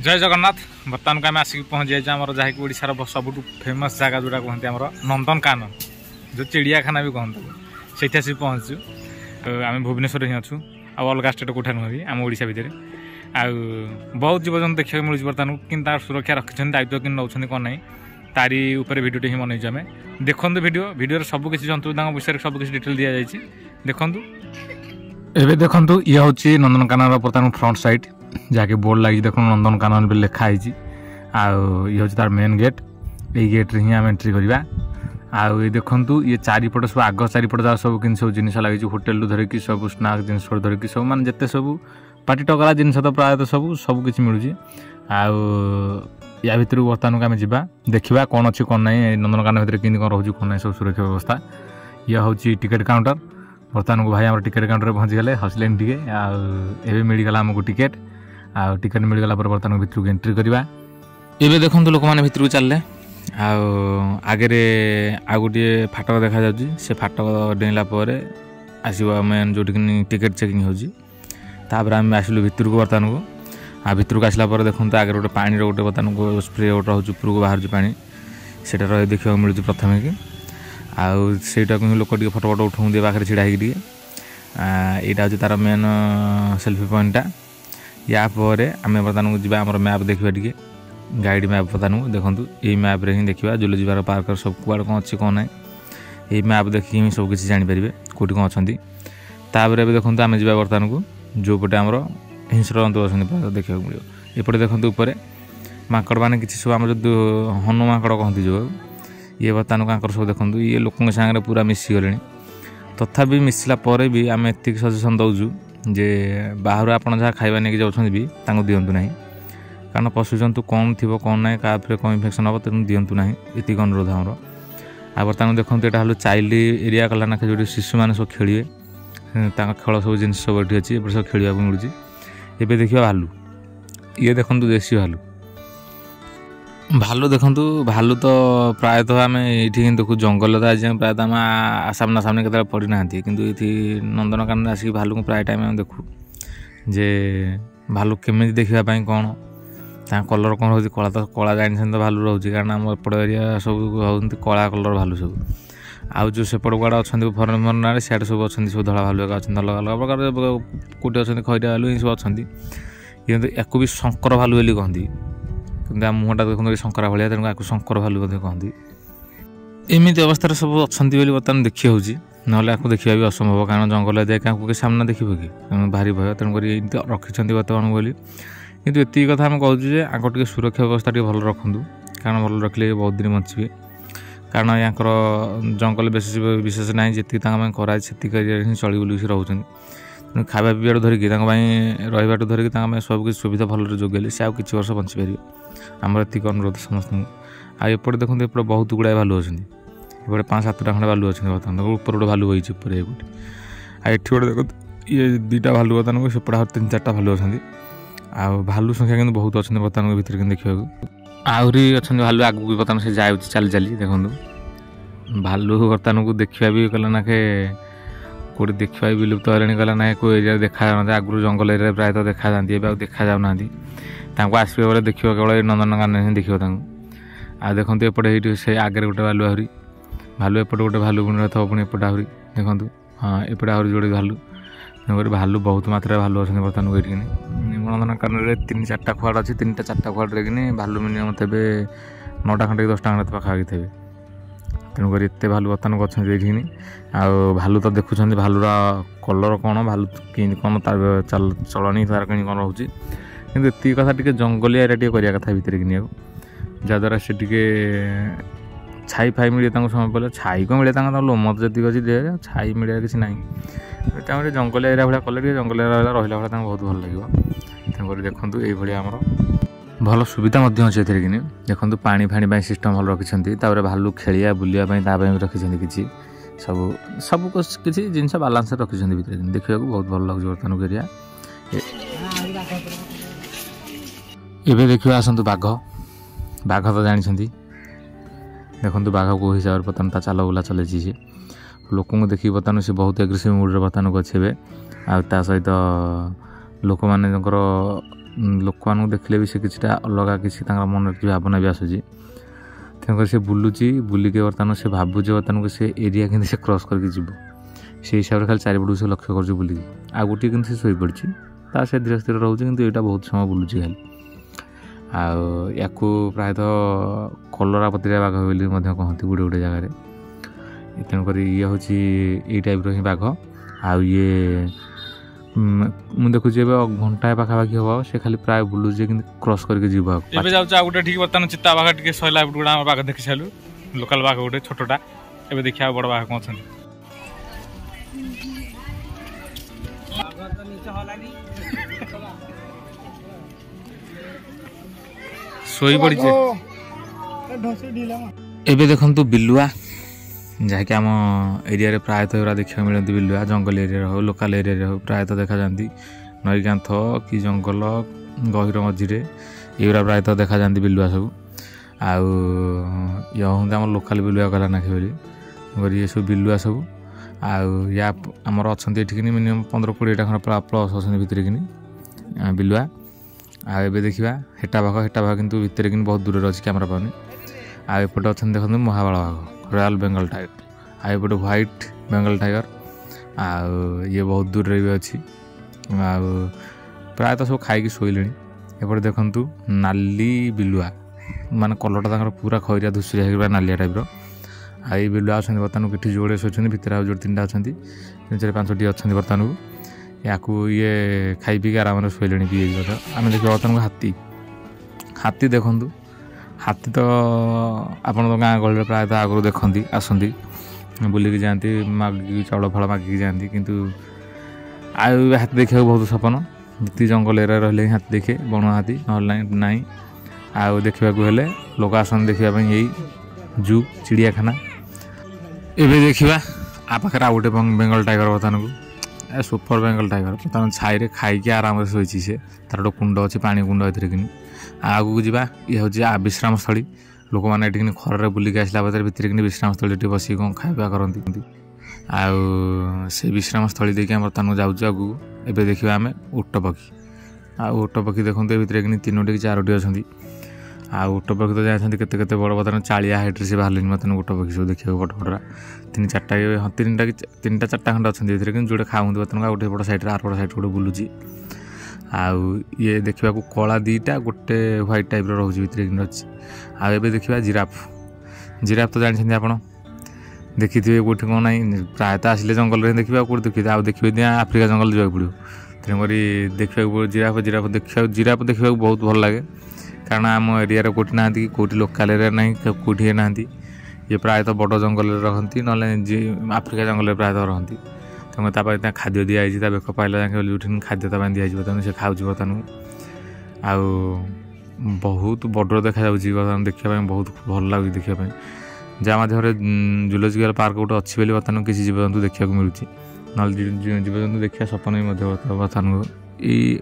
जय जगन्नाथ बर्तमान को आम आसिक पहुँच जाए आम जहाँकि ओडार सबुठ फेमस जगह जोटा कहते आम नंदनकानन जो चिड़ियाखाना भी कहते से आसिक पहुँचु आम भुवनेश्वर ही अच्छु अलग स्टेट कौटा नुह भी आम ओडिशा भितर आ बहुत जीवजंतु देखा मिलूँ बर्तमान कि सुरक्षा रखिंट दायित्व कि नौ कौन ना तारी उपर भिडियो ही बनईचु आम देखु भिडियो सबकि जंतु विषय सबकि डिटेल दि जाए देखु एवं देखु ये हूँ नंदनकानन बर्तमान फ्रंट साइड जहाँकि बोर्ड लगी देख नंदनकानन भी लिखाई ये हूँ तार मेन गेट ये गेट्रे ही आम एंट्री करवा आउ देखु ये चारिपट सब आग चारिपट जहाँ सब कि सब जिन लगी होटेल धरिकी सब स्नाक्स जिन धरिकी सब माने जिते सब पार्टी टकरा जिनस तो प्रायतः सब मिलूँ या भितर बर्तमान को आम जा देखा कौन अच्छी कौन ना नंदनकानन भितर कि कौन रोज कौन ना सब सुरक्षा व्यवस्था यह हूँ टिकेट काउंटर बर्तमान को भाई आम टिकेट काउंटर पहुँचीगले हसले टे आए मिलगला आमको टिकेट आ टिकेट मिलगला बर्तमान भितर को एंट्री करवा एवं देखो लोक मैंने भितर को चलले आगे आ गोटे फाटक देखा से फाटक डेला आसो मेन जो टिकेट चेकिंग होपर आम आसलु भितर को बर्तमान को आ भितर को आसला देखो आगे गोटे पानी गोटे बर्तमान को स्प्रे गोटे हूँ ऊपर को बाहर पानी से देखा मिलूँ प्रथम कि आईटा को लोक टे फटो फटो उठाऊ पाखे छिड़ा होगी यहाँ हूँ तार मेन सेल्फी पॉइंटा या आम बर्तमान को जी आम मैप देखा टे गाइड मैप बर्तमान को देखूँ ये मैप्रे ही देखा जुल जीवार पार्क सब कुआड़े कौन अच्छी कौन ना ये मैप देखिए ही सब किसी जानीपर कौटी कौन अच्छा तापर देखो आम जा बर्तमान को जो पटे आमर हिंस्र जंतु अच्छा देखा मिले एपटे देखते उपर माकड़ मैंने किसी सब आम जो हनु माकड़ कहती जो ये बर्तमान को सब देखो ये लोक सागर पूरा मिसीगले तथापि मिसला भी आम एतिक सजेसन दौचु जे बाहर आपड़ जहाँ खाଇବା नहीं जाऊँ भी दिंतु ना कारण पशु जंतु कौन थी कौन ना क्या कौन इन्फेक्शन हम तेणु दिंतु ना ये अनुरोध आमर आ बर्तमान देखो यहाँ हूँ चाइल्ड एरिया कला ना जो शिशु मैंने सब खेलिए खेल सब जिन सब ये अच्छी सब खेल मिलूँ एवं देखिए भालू ये देखो देशी भालू भालू देखु भालू तो प्रायतः आम ये देखू जंगल तो आज प्रायतः आम सामना सामने के पड़ी ना कि ये नंदनकानन आसिक भालू को प्राय टाइम आम देखू जे भालू केमी देखापी कौन कलर कौन हो कला तो कला जानी तो भालू रोचे कारण आम एपट एरिया सब हूँ कला कलर भालू सब आउ जो सेपट गुड़ा अच्छा फरेन ना सियाड़े सब अच्छा सब धला भालू अच्छा अलग अलग प्रकार कौटे अच्छा खैरा भालू ये सब अच्छा ये या भी शंकर भालू बोली कहती कि मुहटा देखते शंकरा भाया तेणु आपको शंकर भालू कहती एमती अवस्था सब अच्छा बर्तमान देखी हो ना आपको देखा भी असंभव कारण जंगल एरिया क्या सामना देखिए कि भारी भय तेणुक रखी बर्तमान बोली कितु ये कथा आम कहूँ आगे टे सुरक्षा व्यवस्था टे भल रखु कारण भल रखिले बहुत दिन बचे कारण यहाँ जंगल विशेष ना जी कराए से चली बुल से रोच खावा पीवा धरिकी रहा धरिकी सब किसी सुविधा भल जोगेले से आउ कि वर्ष बची पारे आमर एतिक अनुरोध समस्त आएपटे देखते एपटे बहुत गुड़ाए भालू अच्छा एपटे 5-7टा खंडे भालू अच्छे बर्तमान ऊपर गोटे भालू बही ऊपर गोटे आठ गोटे देख ये 2टा भालू बर्तमान को सेपटे 3-4टा भालू अच्छा भालू संख्या कि बहुत अच्छा बर्तमान भर कि देखा आहरी अच्छा भालू आगू बर्तमान से जाए चली चली देखो भालू बर्तमान को देखा भी कला ना के कौटे देखा विलुप्त है कला ना कोई एरिया देखा आगुरी जंगल एरिया प्रायतः देखा जाती है देखा जाऊना आसवे बेले देख केवल नंदनकानन ही देख आ देखो एपटे से आगे गोटे भालू आहरी भालू एपटे गोटे भालू पुणी रथ पुणी एपटे आहरी देखो हाँ एपटे आहरी जोड़े भालू तेणुक भालू बहुत मात्रा भालू अच्छे बर्तमान को ये नंदनकानन 3-4टा खुआड़ अच्छी 3-4टा खुआड़ कि भालू मिनिमम थे 9टा खंडे 10टा खंडे पाखापाखि थे तेणुक एत भालू बर्तमान को अच्छे ये आ भालू तो देखुं भालूर कलर कौन भालू कि कौन तार चलनी तार कहीं कौन रोचे कि ये कथा टे जंगलिया एरिया टे करवा कथा भितर कि जहाँद्वारा से छाई फाई मिले समय पड़े छाई कौन मिले लोम जी अच्छी देह छाई मिले किसी ना जंगल एरिया भाया कले जंगल एरिया रहा भाया बहुत भल लगे तेणुक देखूँ ये आमर भल सुविधा अच्छे कि देखो पानी फाणी सिस्टम भल रखी भालू खेलिया बुलाया रखी किसी सब सब किसी जिनस बालांस रखी भितर देखा बहुत भल लगे बर्तमान को एरिया एवं देखिए आसतु बाघ बाघ तो जानी देखो बाघ को हिसाब से बर्तमान चाल बुला चलती सी लोक देखिए बर्तमान से बहुत एग्रेसिव मुड्रे बर्तमान को अच्छे आ सहित लोक मैंने लोक मानू देखले भी से किछटा अलग किसी मन की भावना भी आसूँ तेणुकर से बुलूची बुलिक बर्तमान से भावुचे बर्तमान से एरिया कि से क्रॉस करके जीव से हिसाब से खाली चारिपटू से लक्ष्य कर बुलिक आ गोटे कि से शोपड़ी ता से धीरे स्थिर रोचे कि यहाँ बहुत समय बुलूची खाली या प्रायतः कलरा पत्रिया बाघ बोली कहती गोटे गोटे जगार तेणुक ये हूँ ये टाइप ही बाघ आ ये मुझे देखुची घंटाए पाखापाखि हम से खाली प्राय बुलूचे कि क्रॉस करके जीव गोटे ठीक बर्तमान चिता बाघ टे सैला गुड़ा बाघ देखी सारू लोकाल बाघ गोटे छोटा ए देखा बड़ बाघ कौन अच्छा शोई पड़ी एबे देखंतु बिलुआ जहाँकि आम एरिया प्रायतः देखा मिलती बिलुआ जंगल एरिया हो लोकाल एरिया हो प्रायतः देखा जाती नई कांथ कि जंगल गहिर मझे युरा प्रायतः देखा जाती बिलुआ सब आउ आम लोकाल बिलुआ गला नाखे बोली ये सब बिलुआ सब आउ या आमर अच्छा ये मिनिमम 15-20टा खंड प्लस अच्छा भितर कि बिलुआ आबे देखा हेटा भाग किंतु भितर कि बहुत दूर अच्छी कैमरा पानी आएपटे अच्छा देखते महाबल बाघ रॉयल बेंगल टाइगर आएपटे व्हाइट बेंगल टाइगर ये बहुत दूर भी अच्छी प्रायतः सब खाई शोले एपटे देखु नाली बिलुआ माने कलरटा पूरा खैरिया धूसरिया नालिया टाइप्र आई बिलुआ अच्छा बर्तमान कि जोड़े शोचे भितर आ जोड़े 3टा अच्छा 4-5टी अच्छा बर्तमान को या ये खाई पी आराम शोले पी आम देखिए बर्तमान हाथी देखु हाथी तो आप गाँ गहली प्रायतः आगु देखती आसती बुलिकी जाती मागिकी चाउल फल मागिकी जाती किंतु हाथी देखा बहुत सपन जी जंगल एरिया रही हाथी देखे बण हाथी ना आउ देखा लोक आसन देखापी यही जू चिड़ियाखाना एवं देखा आ पाखे आ गोटे बेंगल टाइगर बर्तमान को सुपर बेंगल टाइगर बर्तमान छाई खाई आराम से शोची से तार गोटे कुंड अच्छी पानी कुंड कि आगू जावा ये हूँ विश्राम स्थली लोक मैंने ये खर बुलिक आसला भितर कि विश्राम स्थली बस कौन खाଇବା करती से विश्राम स्थली देखिए बर्तमान जाऊँ आगू एवं देखा आम ओट पक्षी ओट पक्षी देखते भितर कि 3टी कि 4टी अच्छा ओट पक्षी तो जाती केते बड़ बर्तमान चालिया हाइट्रे से बाहर बर्तमान ओट पक्षी सब देखा बड़ बड़ा 3-4टा खंड अच्छा कि जोड़े खाऊँ बर्तमान गोटे बड़ सैड्रे आर बड़ सैड गोटे बुलूची आउ ये देखा कला 2टा गोटे व्हाइट टाइप रोचे भितर अच्छी आए देखा जिराफ तो जानते आप देखी थे कौटी कौन ना प्रायतः आसिले जंगल में देखिए कौट देखिए आउ देखिए आफ्रिका जंगल जावाक पड़ो तेणुक देखा जिराफ देखा बहुत भल लगे कारण आम एरिया कौटी ना कि कौटी लोकाल एरिया ना कौटी ना ये प्रायतः बड़ जंगल रखती ना आफ्रिका जंगल प्रायतः रखती तेणु खाद्य दिखाई बेक पाइला जाए खाद्य दिखाई बर्तमान से खाऊँ बर्तमान आउ बहुत बड़ देखा बर्तमान देखा बहुत भल लगे देखापी जहाँ मध्य जूलॉजिकल पार्क गोटे अच्छी बोली बर्तमान किसी जीवजंतु देखा मिलूँ ना जीवजंतु देखा सपन भी बर्तमान ये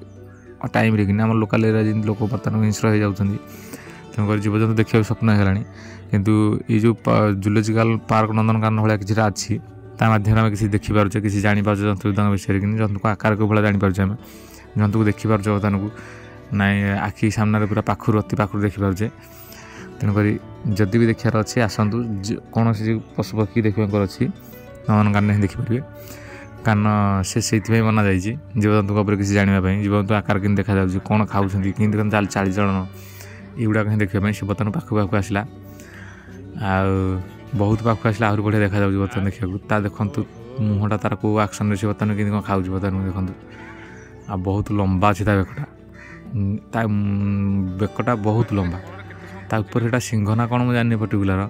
टाइम रे कि लोकाल एरिया जी लोक बर्तमान हिंस्र हो जाती तेणुक जीवजंतु देखा स्वप्न है किंतु ये जो जूलॉजिकल पार्क नंदनकानन भाया कि अच्छी ता माध्यम आम किसी देखिपारे किसी जापर जंतु विषय कि जंतु को आकार को भाई जापर आम जंतु को देखिपार बर्तमान को ना आखि सामने पूरा पाखर अति पाखर देखिपारे तेणुक जदि भी देखार अच्छे आसतु कौन सी पशुपक्षी देखा अच्छी नंदनकानन ही देखिपारे कारण से बना जाए जीवजंतु किसी जानापी जीवजंतु आकार कि देखा कौन खाऊँ कि चाली चलन युवा कहीं देखापी से बर्तमान पाख आसला बहुत पाख आसला आहरी बढ़िया देखा बर्तमान देखा देखु मुहटा तार कौ आक्शन से बर्तमान कि खाऊँ बर्तमान देखूँ आ बहुत लंबा अच्छी बेकटा बेकटा बहुत लंबा तापर सिंह ना कौन मुझे जानी पर्टिकुलर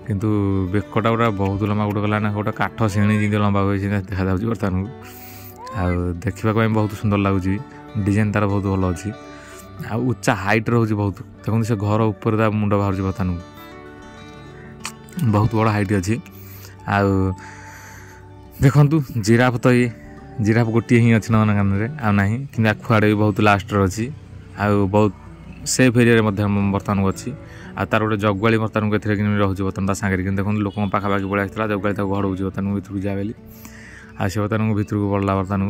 किंतु बेकटा गोटा बहुत लंबा गोटे गला ना गोटे काठ श्रेणी जी लंबा हुए देखा बर्तमान को देखा बहुत सुंदर लगुच डिजाइन तार बहुत भल अच्छी आ उच्चा हाइट रोचे बहुत देखते से घर ऊपर मुंड बाहर बर्तमान बहुत बड़ा हाइट अच्छी आउ देखु जिराफ तो ये जिराफ गोटे ही अच्छी नंदनकानन आ ना कि आखुआड़े भी बहुत लास्ट अच्छी आउ बहुत सेफ एरिया बर्तमान को अच्छी आ तार गोटे जगुआली बर्तमान को रोचे बर्तमान सागर कि देखो लोक पाखापाखि पड़े आसाला जगुआली घड़ाऊँ बर्तमान भर जा ଆଉ ସେ ବର୍ତ୍ତମାନ ଭିତରକୁ ପଡ଼ିଲା ବର୍ତ୍ତମାନ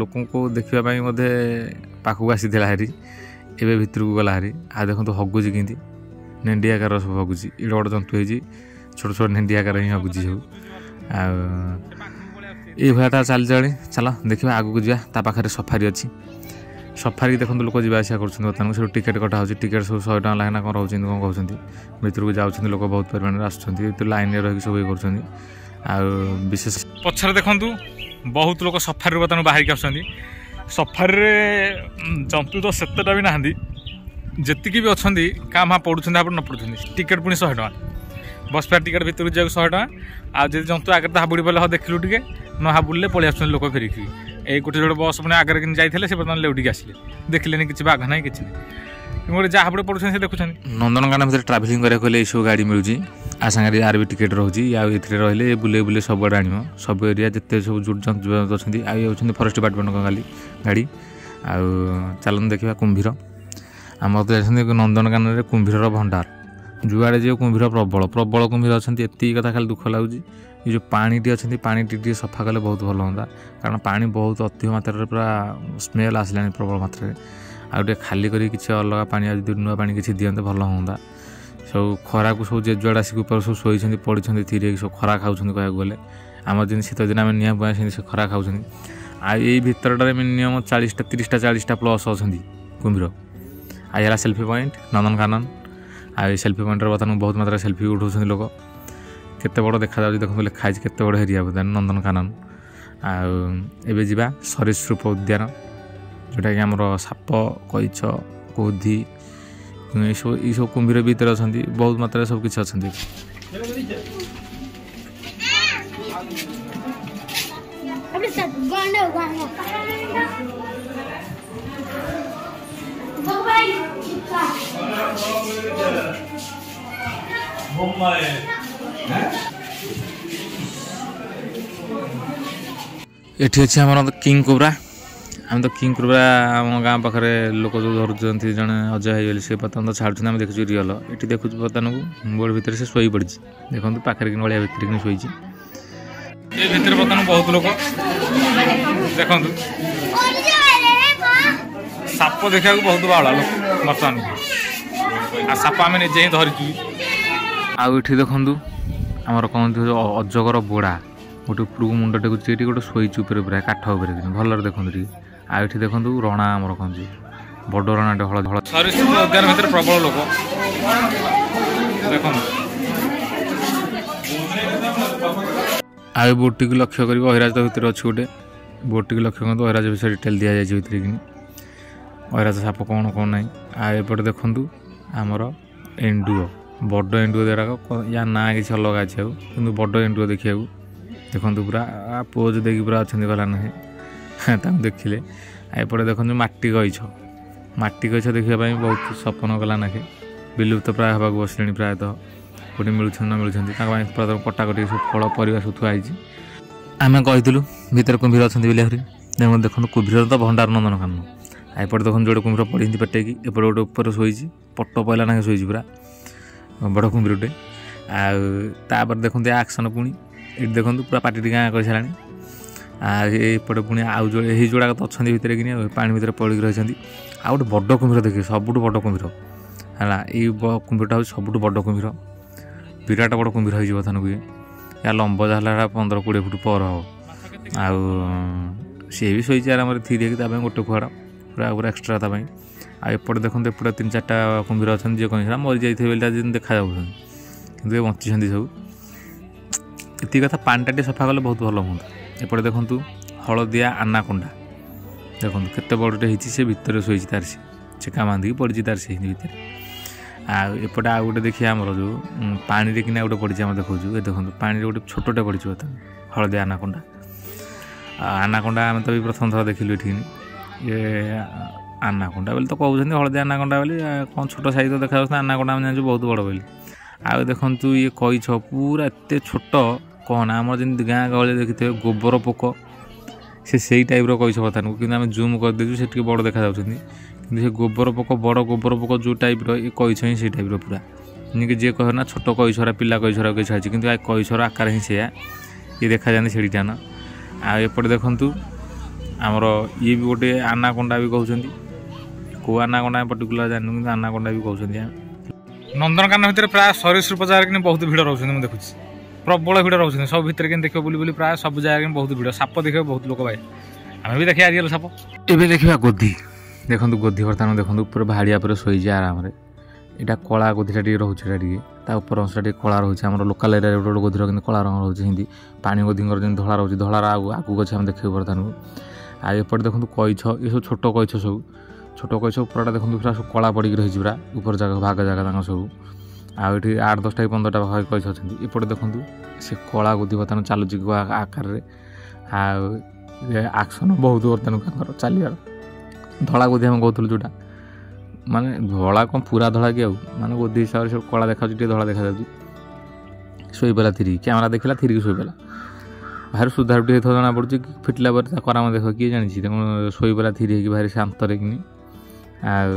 ଲୋକଙ୍କୁ ଦେଖିବା ପାଇଁ ବୋଧେ ପାଖକୁ ଆସିଥିଲା ହାରି ଏବେ ଭିତରକୁ ଗଲା ହାରି। ଆଉ ଦେଖନ୍ତୁ ହଗୁଛି କେମିତି ନେଣ୍ଡି ଆକାର ସବୁ ହଗୁଛି ଏଇଟା ଗୋଟେ ଜନ୍ତୁ ହେଇଛି ଛୋଟ ଛୋଟ ନେଣ୍ଡି ଆକାର ହିଁ ହଗୁଛି ସବୁ। ଆଉ ଏଇଭଳିଆଟା ଚାଲିଚଳି ଚାଲ ଦେଖିବା ଆଗକୁ ଯିବା। ତା ପାଖରେ ସଫାରି ଅଛି ସଫାରି ଦେଖନ୍ତୁ ଲୋକ ଯିବା ଆସିବା କରୁଛନ୍ତି ବର୍ତ୍ତମାନ ସେଠୁ ଟିକେଟ୍ କଟା ହେଉଛି ଟିକେଟ୍ ସବୁ 100 ଟଙ୍କା ଲେଖା କ'ଣ ରହୁଛନ୍ତି କ'ଣ କହୁଛନ୍ତି ଭିତରକୁ ଯାଉଛନ୍ତି ଲୋକ ବହୁତ ପରିମାଣରେ ଆସୁଛନ୍ତି ଲାଇନ୍ରେ ରହିକି ସବୁ ଇଏ କରୁଛନ୍ତି। ଆଉ ବିଶେଷ ପଛରେ ଦେଖନ୍ତୁ ବହୁତ ଲୋକ ସଫାରିରୁ ବର୍ତ୍ତମାନ ବାହାରିକି ଆସୁଛନ୍ତି। ସଫାରିରେ ଜନ୍ତୁ ତ ସେତେଟା ବି ନାହାନ୍ତି ଯେତିକି ବି ଅଛନ୍ତି କାଁ ଭାଁ ପଡ଼ୁଛନ୍ତି ଆପଣ ନ ପଡ଼ୁଛନ୍ତି ଟିକେଟ୍ ପୁଣି 100 ଟଙ୍କା ବସ୍ ଫେୟାର ଟିକେଟ୍ ଭିତରକୁ ଯିବାକୁ 100 ଟଙ୍କା। ଆଉ ଯଦି ଜନ୍ତୁ ଆଗରେ ତ ହାବୁଡ଼ି ପଡ଼ିଲେ ହଁ ଦେଖିଲୁ ଟିକେ ନ ହାବୁଡ଼ିଲେ ପଳେଇ ଆସୁଛନ୍ତି ଲୋକ ଫେରିକି। ଏଇ ଗୋଟେ ଯୋଡ଼େ ବସ୍ ପୁଣି ଆଗରେ କିନ୍ତୁ ଯାଇଥିଲେ ସେ ବର୍ତ୍ତମାନ ଲେଉଟିକି ଆସିଲେ ଦେଖିଲେନି କିଛି ବାଘ ନାହିଁ କିଛି ନାହିଁ ଗୋଟେ ଯାହା ହାବୁଡ଼ି ପଡ଼ୁଛନ୍ତି ସେ ଦେଖୁଛନ୍ତି। ନନ୍ଦନକାନନ ଭିତରେ ଟ୍ରାଭେଲିଂ କରିବାକୁ ହେଲେ ଏଇସବୁ ଗାଡ଼ି ମିଳୁଛି ଆ ସାଙ୍ଗରେ ଆର ବି ଟିକେଟ୍ ରହୁଛି। ଆଉ ଏଥିରେ ରହିଲେ ବୁଲେଇ ବୁଲେଇ ସବୁଆଡ଼େ ଆଣିବ ସବୁ ଏରିଆ ଯେତେ ସବୁ ଜନ୍ତୁ ଅଛନ୍ତି। ଆଉ ଇଏ ହେଉଛନ୍ତି ଫରେଷ୍ଟ ଡିପାର୍ଟମେଣ୍ଟଙ୍କ ଗାଡ଼ି। ଆଉ ଚାଲନ୍ତୁ ଦେଖିବା କୁମ୍ଭୀର ଆମର ତ ଯାଇଛନ୍ତି ନନ୍ଦନକାନନରେ କୁମ୍ଭୀରର ଭଣ୍ଡାର ଯୁଆଡ଼େ ଯିବ କୁମ୍ଭୀର ପ୍ରବଳ କୁମ୍ଭୀର ଅଛନ୍ତି। ଏତିକି କଥା ଖାଲି ଦୁଃଖ ଲାଗୁଛି ଏ ଯେଉଁ ପାଣିଟି ଅଛନ୍ତି ପାଣିଟି ଟିକେ ସଫା କଲେ ବହୁତ ଭଲ ହୁଅନ୍ତା କାରଣ ପାଣି ବହୁତ ଅଧିକ ମାତ୍ରାରେ ପୁରା ସ୍ମେଲ୍ ଆସିଲାଣି ପ୍ରବଳ ମାତ୍ରାରେ। ଆଉ ଟିକେ ଖାଲି କରି କିଛି ଅଲଗା ପାଣି ଯଦି ନୂଆ ପାଣି କିଛି ଦିଅନ୍ତେ ଭଲ ହୁଅନ୍ତା। ସବୁ ଖରାକୁ ସବୁ ଯେ ଯୁଆଡ଼େ ଆସିକି ଉପରେ ସବୁ ଶୋଇଛନ୍ତି ପଡ଼ିଛନ୍ତି ଥିରେ ସବୁ ଖରା ଖାଉଛନ୍ତି କହିବାକୁ ଗଲେ ଆମର ଯେମିତି ଶୀତ ଦିନ ଆମେ ନିଆଁ ପୁଆ ସେମିତି ସେ ଖରା ଖାଉଛନ୍ତି। ଆଉ ଏଇ ଭିତରଟାରେ ମିନିମମ୍ 30ଟା ପ୍ଲସ୍ ଅଛନ୍ତି କୁମ୍ଭୀର। ଆଉ ହେଲା ସେଲ୍ଫି ପଏଣ୍ଟ ନନ୍ଦନକାନନ। ଆଉ ଏଇ ସେଲ୍ଫି ପଏଣ୍ଟରେ ବର୍ତ୍ତମାନ ବହୁତ ମାତ୍ରାରେ ସେଲ୍ଫି ଉଠାଉଛନ୍ତି ଲୋକ। କେତେ ବଡ଼ ଦେଖାଯାଉଛି ଦେଖନ୍ତୁ ଲେଖା ହେଇଛି କେତେ ବଡ଼ ଏରିଆ ବର୍ତ୍ତମାନ ନନ୍ଦନକାନନ। ଆଉ ଏବେ ଯିବା ସରୀସୃପ ଉଦ୍ୟାନ ଯେଉଁଟାକି ଆମର ସାପ କଇଛ କୋଧି ଏଇସବୁ କୁମ୍ଭୀର ଭିତରେ ଅଛନ୍ତି ବହୁତ ମାତ୍ରାରେ ସବୁ କିଛି ଅଛନ୍ତି। ଏଠି ଅଛି ଆମର କିଙ୍ଗ କୋବ୍ରା। ଆମେ ତ କିଙ୍ଗ କୋବ୍ରା ଆମ ଗାଁ ପାଖରେ ଲୋକ ଯେଉଁ ଧରୁଛନ୍ତି ଜଣେ ଅଜୟ ହେଇଗଲେ ସେ ବର୍ତ୍ତମାନ ତ ଛାଡ଼ୁଛନ୍ତି ଆମେ ଦେଖୁଛୁ ରିଅଲ। ଏଠି ଦେଖୁଛୁ ବର୍ତ୍ତମାନକୁ ବୋର୍ଡ଼ ଭିତରେ ସେ ଶୋଇ ପଡ଼ିଛି ଦେଖନ୍ତୁ ପାଖରେ କି ନଳିଆ ଭିତରେ କିନି ଶୋଇଛି। ଏ ଭିତରେ ବର୍ତ୍ତମାନ ବହୁତ ଲୋକ ଦେଖନ୍ତୁ ସାପ ଦେଖିବାକୁ ବହୁତ ବାଉଳା ଲୋକ ବର୍ତ୍ତମାନ ଆଉ ସାପ ଆମେ ନିଜେ ହିଁ ଧରିଛୁ। ଆଉ ଏଠି ଦେଖନ୍ତୁ ଆମର କହନ୍ତି ଅଜଗର ବୋଡ଼ା ଗୋଟେ ଉପରକୁ ମୁଣ୍ଡ ଟେକୁଛି ଏଠି ଗୋଟେ ଶୋଇଛି ଉପରେ ପୁରା କାଠ ଉପରେ ଭଲରେ ଦେଖନ୍ତୁ ଟିକେ। ଆଉ ଏଠି ଦେଖନ୍ତୁ ରଣା ଆମର କହନ୍ତି ବଡ଼ ରଣାଟେ ହଳଦୀ ସରୀସୃପ ଉଦ୍ୟାନ ଭିତରେ ପ୍ରବଳ ଲୋକ ଦେଖନ୍ତୁ। ଆଉ ଏ ବୋଟ୍ଟିକୁ ଲକ୍ଷ୍ୟ କରିବ ଅହିରାଜ ଭିତରେ ଅଛି ଗୋଟେ ବୋଟ୍ଟିକୁ ଲକ୍ଷ୍ୟ କରନ୍ତୁ ଅହିରାଜ ବିଷୟରେ ଡିଟେଲ୍ ଦିଆଯାଇଛି ଭିତରେ କିନି ଅହିରାଜ ସାପ କ'ଣ ନାହିଁ। ଆଉ ଏପଟେ ଦେଖନ୍ତୁ ଆମର ଏଣ୍ଡୁଅ ବଡ଼ ଏଣ୍ଡୁଅ ଗୁଡ଼ାକ ୟା ନାଁ କିଛି ଅଲଗା ଅଛି ଆଉ କିନ୍ତୁ ବଡ଼ ଏଣ୍ଡୁଅ ଦେଖିବାକୁ ଦେଖନ୍ତୁ ପୁରା ପୋଜ୍ ଦେଇକି ପୁରା ଅଛନ୍ତି ଗଲା ନାହିଁ ତାଙ୍କୁ ଦେଖିଲେ। ଆଉ ଏପଟେ ଦେଖନ୍ତୁ ମାଟି କଇଛ ଦେଖିବା ପାଇଁ ବହୁତ ସପନ ଗଲା ନାଖେ ବିଲୁପ୍ତ ପ୍ରାୟ ହେବାକୁ ବସିଲେଣି ପ୍ରାୟତଃ କେଉଁଠି ମିଳୁଛନ୍ତି ନ ମିଳୁଛନ୍ତି ତାଙ୍କ ପାଇଁ ପ୍ରଥମ କଟାକଟି ସବୁ ଫଳ ପରିବା ସବୁ ଥୁଆ ହେଇଛି। ଆମେ କହିଥିଲୁ ଭିତରେ କୁମ୍ଭୀର ଅଛନ୍ତି ବୋଲି ଆହୁରି ଦେଖନ୍ତୁ କୁମ୍ଭୀର ତ ଭଣ୍ଡାର ନନ୍ଦନକାନନ। ଆଉ ଏପଟେ ଦେଖନ୍ତୁ ଯୋଡ଼େ କୁମ୍ଭୀର ପଡ଼ିଛନ୍ତି ପେଟେଇକି ଏପଟେ ଗୋଟେ ଉପରେ ଶୋଇଛି ପଟ ପଇଲା ନାଖେ ଶୋଇଛି ପୁରା ବଡ଼ କୁମ୍ଭୀରଟେ। ଆଉ ତାପରେ ଦେଖନ୍ତୁ ଆକ୍ସନ୍ ପୁଣି ଏଠି ଦେଖନ୍ତୁ ପୁରା ପାଟିଟି ଗାଁ କରିସାରିଲାଣି। ଆଉ ଏପଟେ ପୁଣି ଆଉ ଯେଉଁ ଏହି ଯୋଡ଼ାକ ତ ଅଛନ୍ତି ଭିତରେ କିନି ପାଣି ଭିତରେ ପଡ଼ିକି ରହିଛନ୍ତି। ଆଉ ଗୋଟେ ବଡ଼ କୁମ୍ଭୀର ଦେଖିବେ ସବୁଠୁ ବଡ଼ କୁମ୍ଭୀର ହେଲା ଏଇ କୁମ୍ଭୀରଟା ହେଉଛି ସବୁଠୁ ବଡ଼ କୁମ୍ଭୀର ବିରାଟ ବଡ଼ କୁମ୍ଭୀର ହେଇଯିବ ଥାନକୁ ଏହା ଲମ୍ବ ଯାହା ହେଲା 15-20 ଫୁଟ ପର ହେବ। ଆଉ ସିଏ ବି ଶୋଇଛି ଆରାମରେ ଥିରିକି ତା ପାଇଁ ଗୋଟେ କୁଆଡ଼ ପୁରା ଏକ୍ସଟ୍ରା ତା ପାଇଁ। ଆଉ ଏପଟେ ଦେଖନ୍ତୁ ଏପଟେ 3-4ଟା କୁମ୍ଭୀର ଅଛନ୍ତି ଯିଏ କହି ମରିଯାଇଥିବେ ବୋଲି ଯେମିତି ଦେଖାଯାଉଛନ୍ତି କିନ୍ତୁ ଏ ବଞ୍ଚିଛନ୍ତି ସବୁ। ଏତିକି କଥା ପାଣିଟା ଟିକେ ସଫା କଲେ ବହୁତ ଭଲ ହୁଅନ୍ତା। ଏପଟେ ଦେଖନ୍ତୁ ହଳଦିଆ ଆନାକୋଣ୍ଡା ଦେଖନ୍ତୁ କେତେ ବଡ଼ଟେ ହେଇଛି ସେ ଭିତରେ ଶୋଇଛି ତାର ସେ ଚେକା ବାନ୍ଧିକି ପଡ଼ିଛି ତାର ସେ ଭିତରେ। ଆଉ ଏପଟେ ଆଉ ଗୋଟେ ଦେଖିବା ଆମର ଯେଉଁ ପାଣିରେ କିନା ଗୋଟେ ପଡ଼ିଛି ଆମେ ଦେଖାଉଛୁ ଏ ଦେଖନ୍ତୁ ପାଣିରେ ଗୋଟେ ଛୋଟଟେ ପଡ଼ିଛି ବର୍ତ୍ତମାନ ହଳଦିଆ ଆନାକୋଣ୍ଡା। ଆନାକୋଣ୍ଡା ଆମେ ତ ବି ପ୍ରଥମ ଥର ଦେଖିଲୁ ଏଠିକି ଇଏ ଆନାକୋଣ୍ଡା ବୋଲି ତ କହୁଛନ୍ତି ହଳଦିଆ ଆନାକୋଣ୍ଡା ବୋଲି କ'ଣ ଛୋଟ ସାଇଜ ଦେଖାଯାଉଛି ଆନାକୋଣ୍ଡା ଆମେ ଜାଣିଛୁ ବହୁତ ବଡ଼ ବୋଲି। ଆଉ ଦେଖନ୍ତୁ ଇଏ କଇଛ ପୁରା ଏତେ ଛୋଟ କ'ଣ ଆମର ଯେମିତି ଗାଁ ଗହଳିରେ ଦେଖିଥିବେ ଗୋବର ପୋକ ସେଇ ଟାଇପ୍ର କଇଛ ବର୍ତ୍ତମାନକୁ କିନ୍ତୁ ଆମେ ଜୁମ୍ କରିଦେଇଛୁ ସେ ଟିକେ ବଡ଼ ଦେଖାଯାଉଛନ୍ତି କିନ୍ତୁ ସେ ଗୋବର ପୋକ ବଡ଼ ଗୋବର ପୋକ ଯେଉଁ ଟାଇପ୍ର ଏ କଇଛ ହିଁ ସେଇ ଟାଇପ୍ର ପୁରା ଯେମିତି ଯିଏ କହେ ନା ଛୋଟ କଇଛରା ପିଲା କଇଛରା କିଛି ଅଛି କିନ୍ତୁ କଇଛର ଆକାର ହିଁ ସେୟା ଇଏ ଦେଖାଯାଆନ୍ତି ସେଡ଼ିଟା ନା। ଆଉ ଏପଟେ ଦେଖନ୍ତୁ ଆମର ଇଏ ବି ଗୋଟେ ଆନାକୋଣ୍ଡା ବି କହୁଛନ୍ତି। କେଉଁ ଆନାକୋଣ୍ଡା ପର୍ଟିକୁଲାର ଜାଣିନୁ, କିନ୍ତୁ ଆନାକୋଣ୍ଡା ବି କହୁଛନ୍ତି। ନନ୍ଦନକାନନ ଭିତରେ ପ୍ରାୟ ସରୀସୃପ ଜାଗାରେ କିନ୍ତୁ ବହୁତ ଭିଡ଼ ରହୁଛନ୍ତି। ମୁଁ ଦେଖୁଛି ପ୍ରବଳ ଭିଡ଼ ରହୁଛନ୍ତି। ସବୁ ଭିତରେ କିନ୍ତୁ ଦେଖିବ ବୁଲି ପ୍ରାୟ ସବୁ ଜାଗାରେ ବହୁତ ଭିଡ଼। ସାପ ଦେଖିବ ବହୁତ ଲୋକ ଭାଇ, ଆମେ ବି ଦେଖିବା ଆଜିକାଲି ସାପ। ଏବେ ଦେଖିବା ଗୋଧି। ଦେଖନ୍ତୁ ଗୋଧି ବର୍ତ୍ତମାନ ଦେଖନ୍ତୁ ଉପରେ ଭାଡ଼ିଆ ଉପରେ ଶୋଇଛି ଆରାମରେ। ଏଇଟା କଳା ଗୋଧିଟା ଟିକେ ରହୁଛି, ଏଇଟା ଟିକେ ତା ଉପର ଅଂଶଟା ଟିକେ କଳା ରହୁଛି। ଆମର ଲୋକାଲ ଏରିଆରେ ଗୋଟେ ଗୋଧିର କିନ୍ତୁ କଳା ରଙ୍ଗ ରହୁଛି, ସେମିତି ପାଣି ଗୋଧିଙ୍କର ଯେମିତି ଧଳା ରହୁଛି, ଧଳାର ଆଗକୁ ଅଛି ଆମେ ଦେଖିବୁ ବର୍ତ୍ତମାନକୁ। ଆଉ ଏପଟେ ଦେଖନ୍ତୁ କଇଛ, ଏସବୁ ଛୋଟ କଇଛ ସବୁ, ଛୋଟ କଇଛ ଉପରଟା ଦେଖନ୍ତୁ ପୁରା ସବୁ କଳା ପଡ଼ିକି ରହିଛି ପୁରା ଉପର ଜାଗା ଭାଗ ଜାଗା ତାଙ୍କ ସବୁ। ଆଉ ଏଠି 8, 10ଟା କି 15ଟା ପାଖାପାଖି କଇଛ ଅଛନ୍ତି। ଏପଟେ ଦେଖନ୍ତୁ ସେ କଳା ଗୋଧି ବର୍ତ୍ତମାନ ଚାଲୁଛି ଆକାରରେ। ଆଉ ଆକ୍ସନ୍ ବହୁତ ବର୍ତ୍ତମାନ ତାଙ୍କର ଚାଲିବାର। ଧଳା ଗୋଧି ଆମେ କହୁଥିଲୁ ଯେଉଁଟା, ମାନେ ଧଳା କ'ଣ ପୁରା ଧଳା କି, ଆଉ ମାନେ ଗୋଧି ହିସାବରେ ସବୁ କଳା ଦେଖାଯାଉଛି, ଟିକେ ଧଳା ଦେଖାଯାଉଛି। ଶୋଇପଡ଼ିଲା ଥିରିକି, କ୍ୟାମେରା ଦେଖିଲା ଥିରିକି ଶୋଇପଡ଼ିଲା। ଭାରି ସୁଧାରୁଟି ହେଇଥିବ ଜଣାପଡ଼ୁଛି, ଫିଟିଲା ପରେ ତା କରାମ ଦେଖ କିଏ ଜାଣିଛି। ତେଣୁ ଶୋଇପଡ଼ିଲା ଥିରି ହେଇକି ଭାରି ଶାନ୍ତରେ କିନି। ଆଉ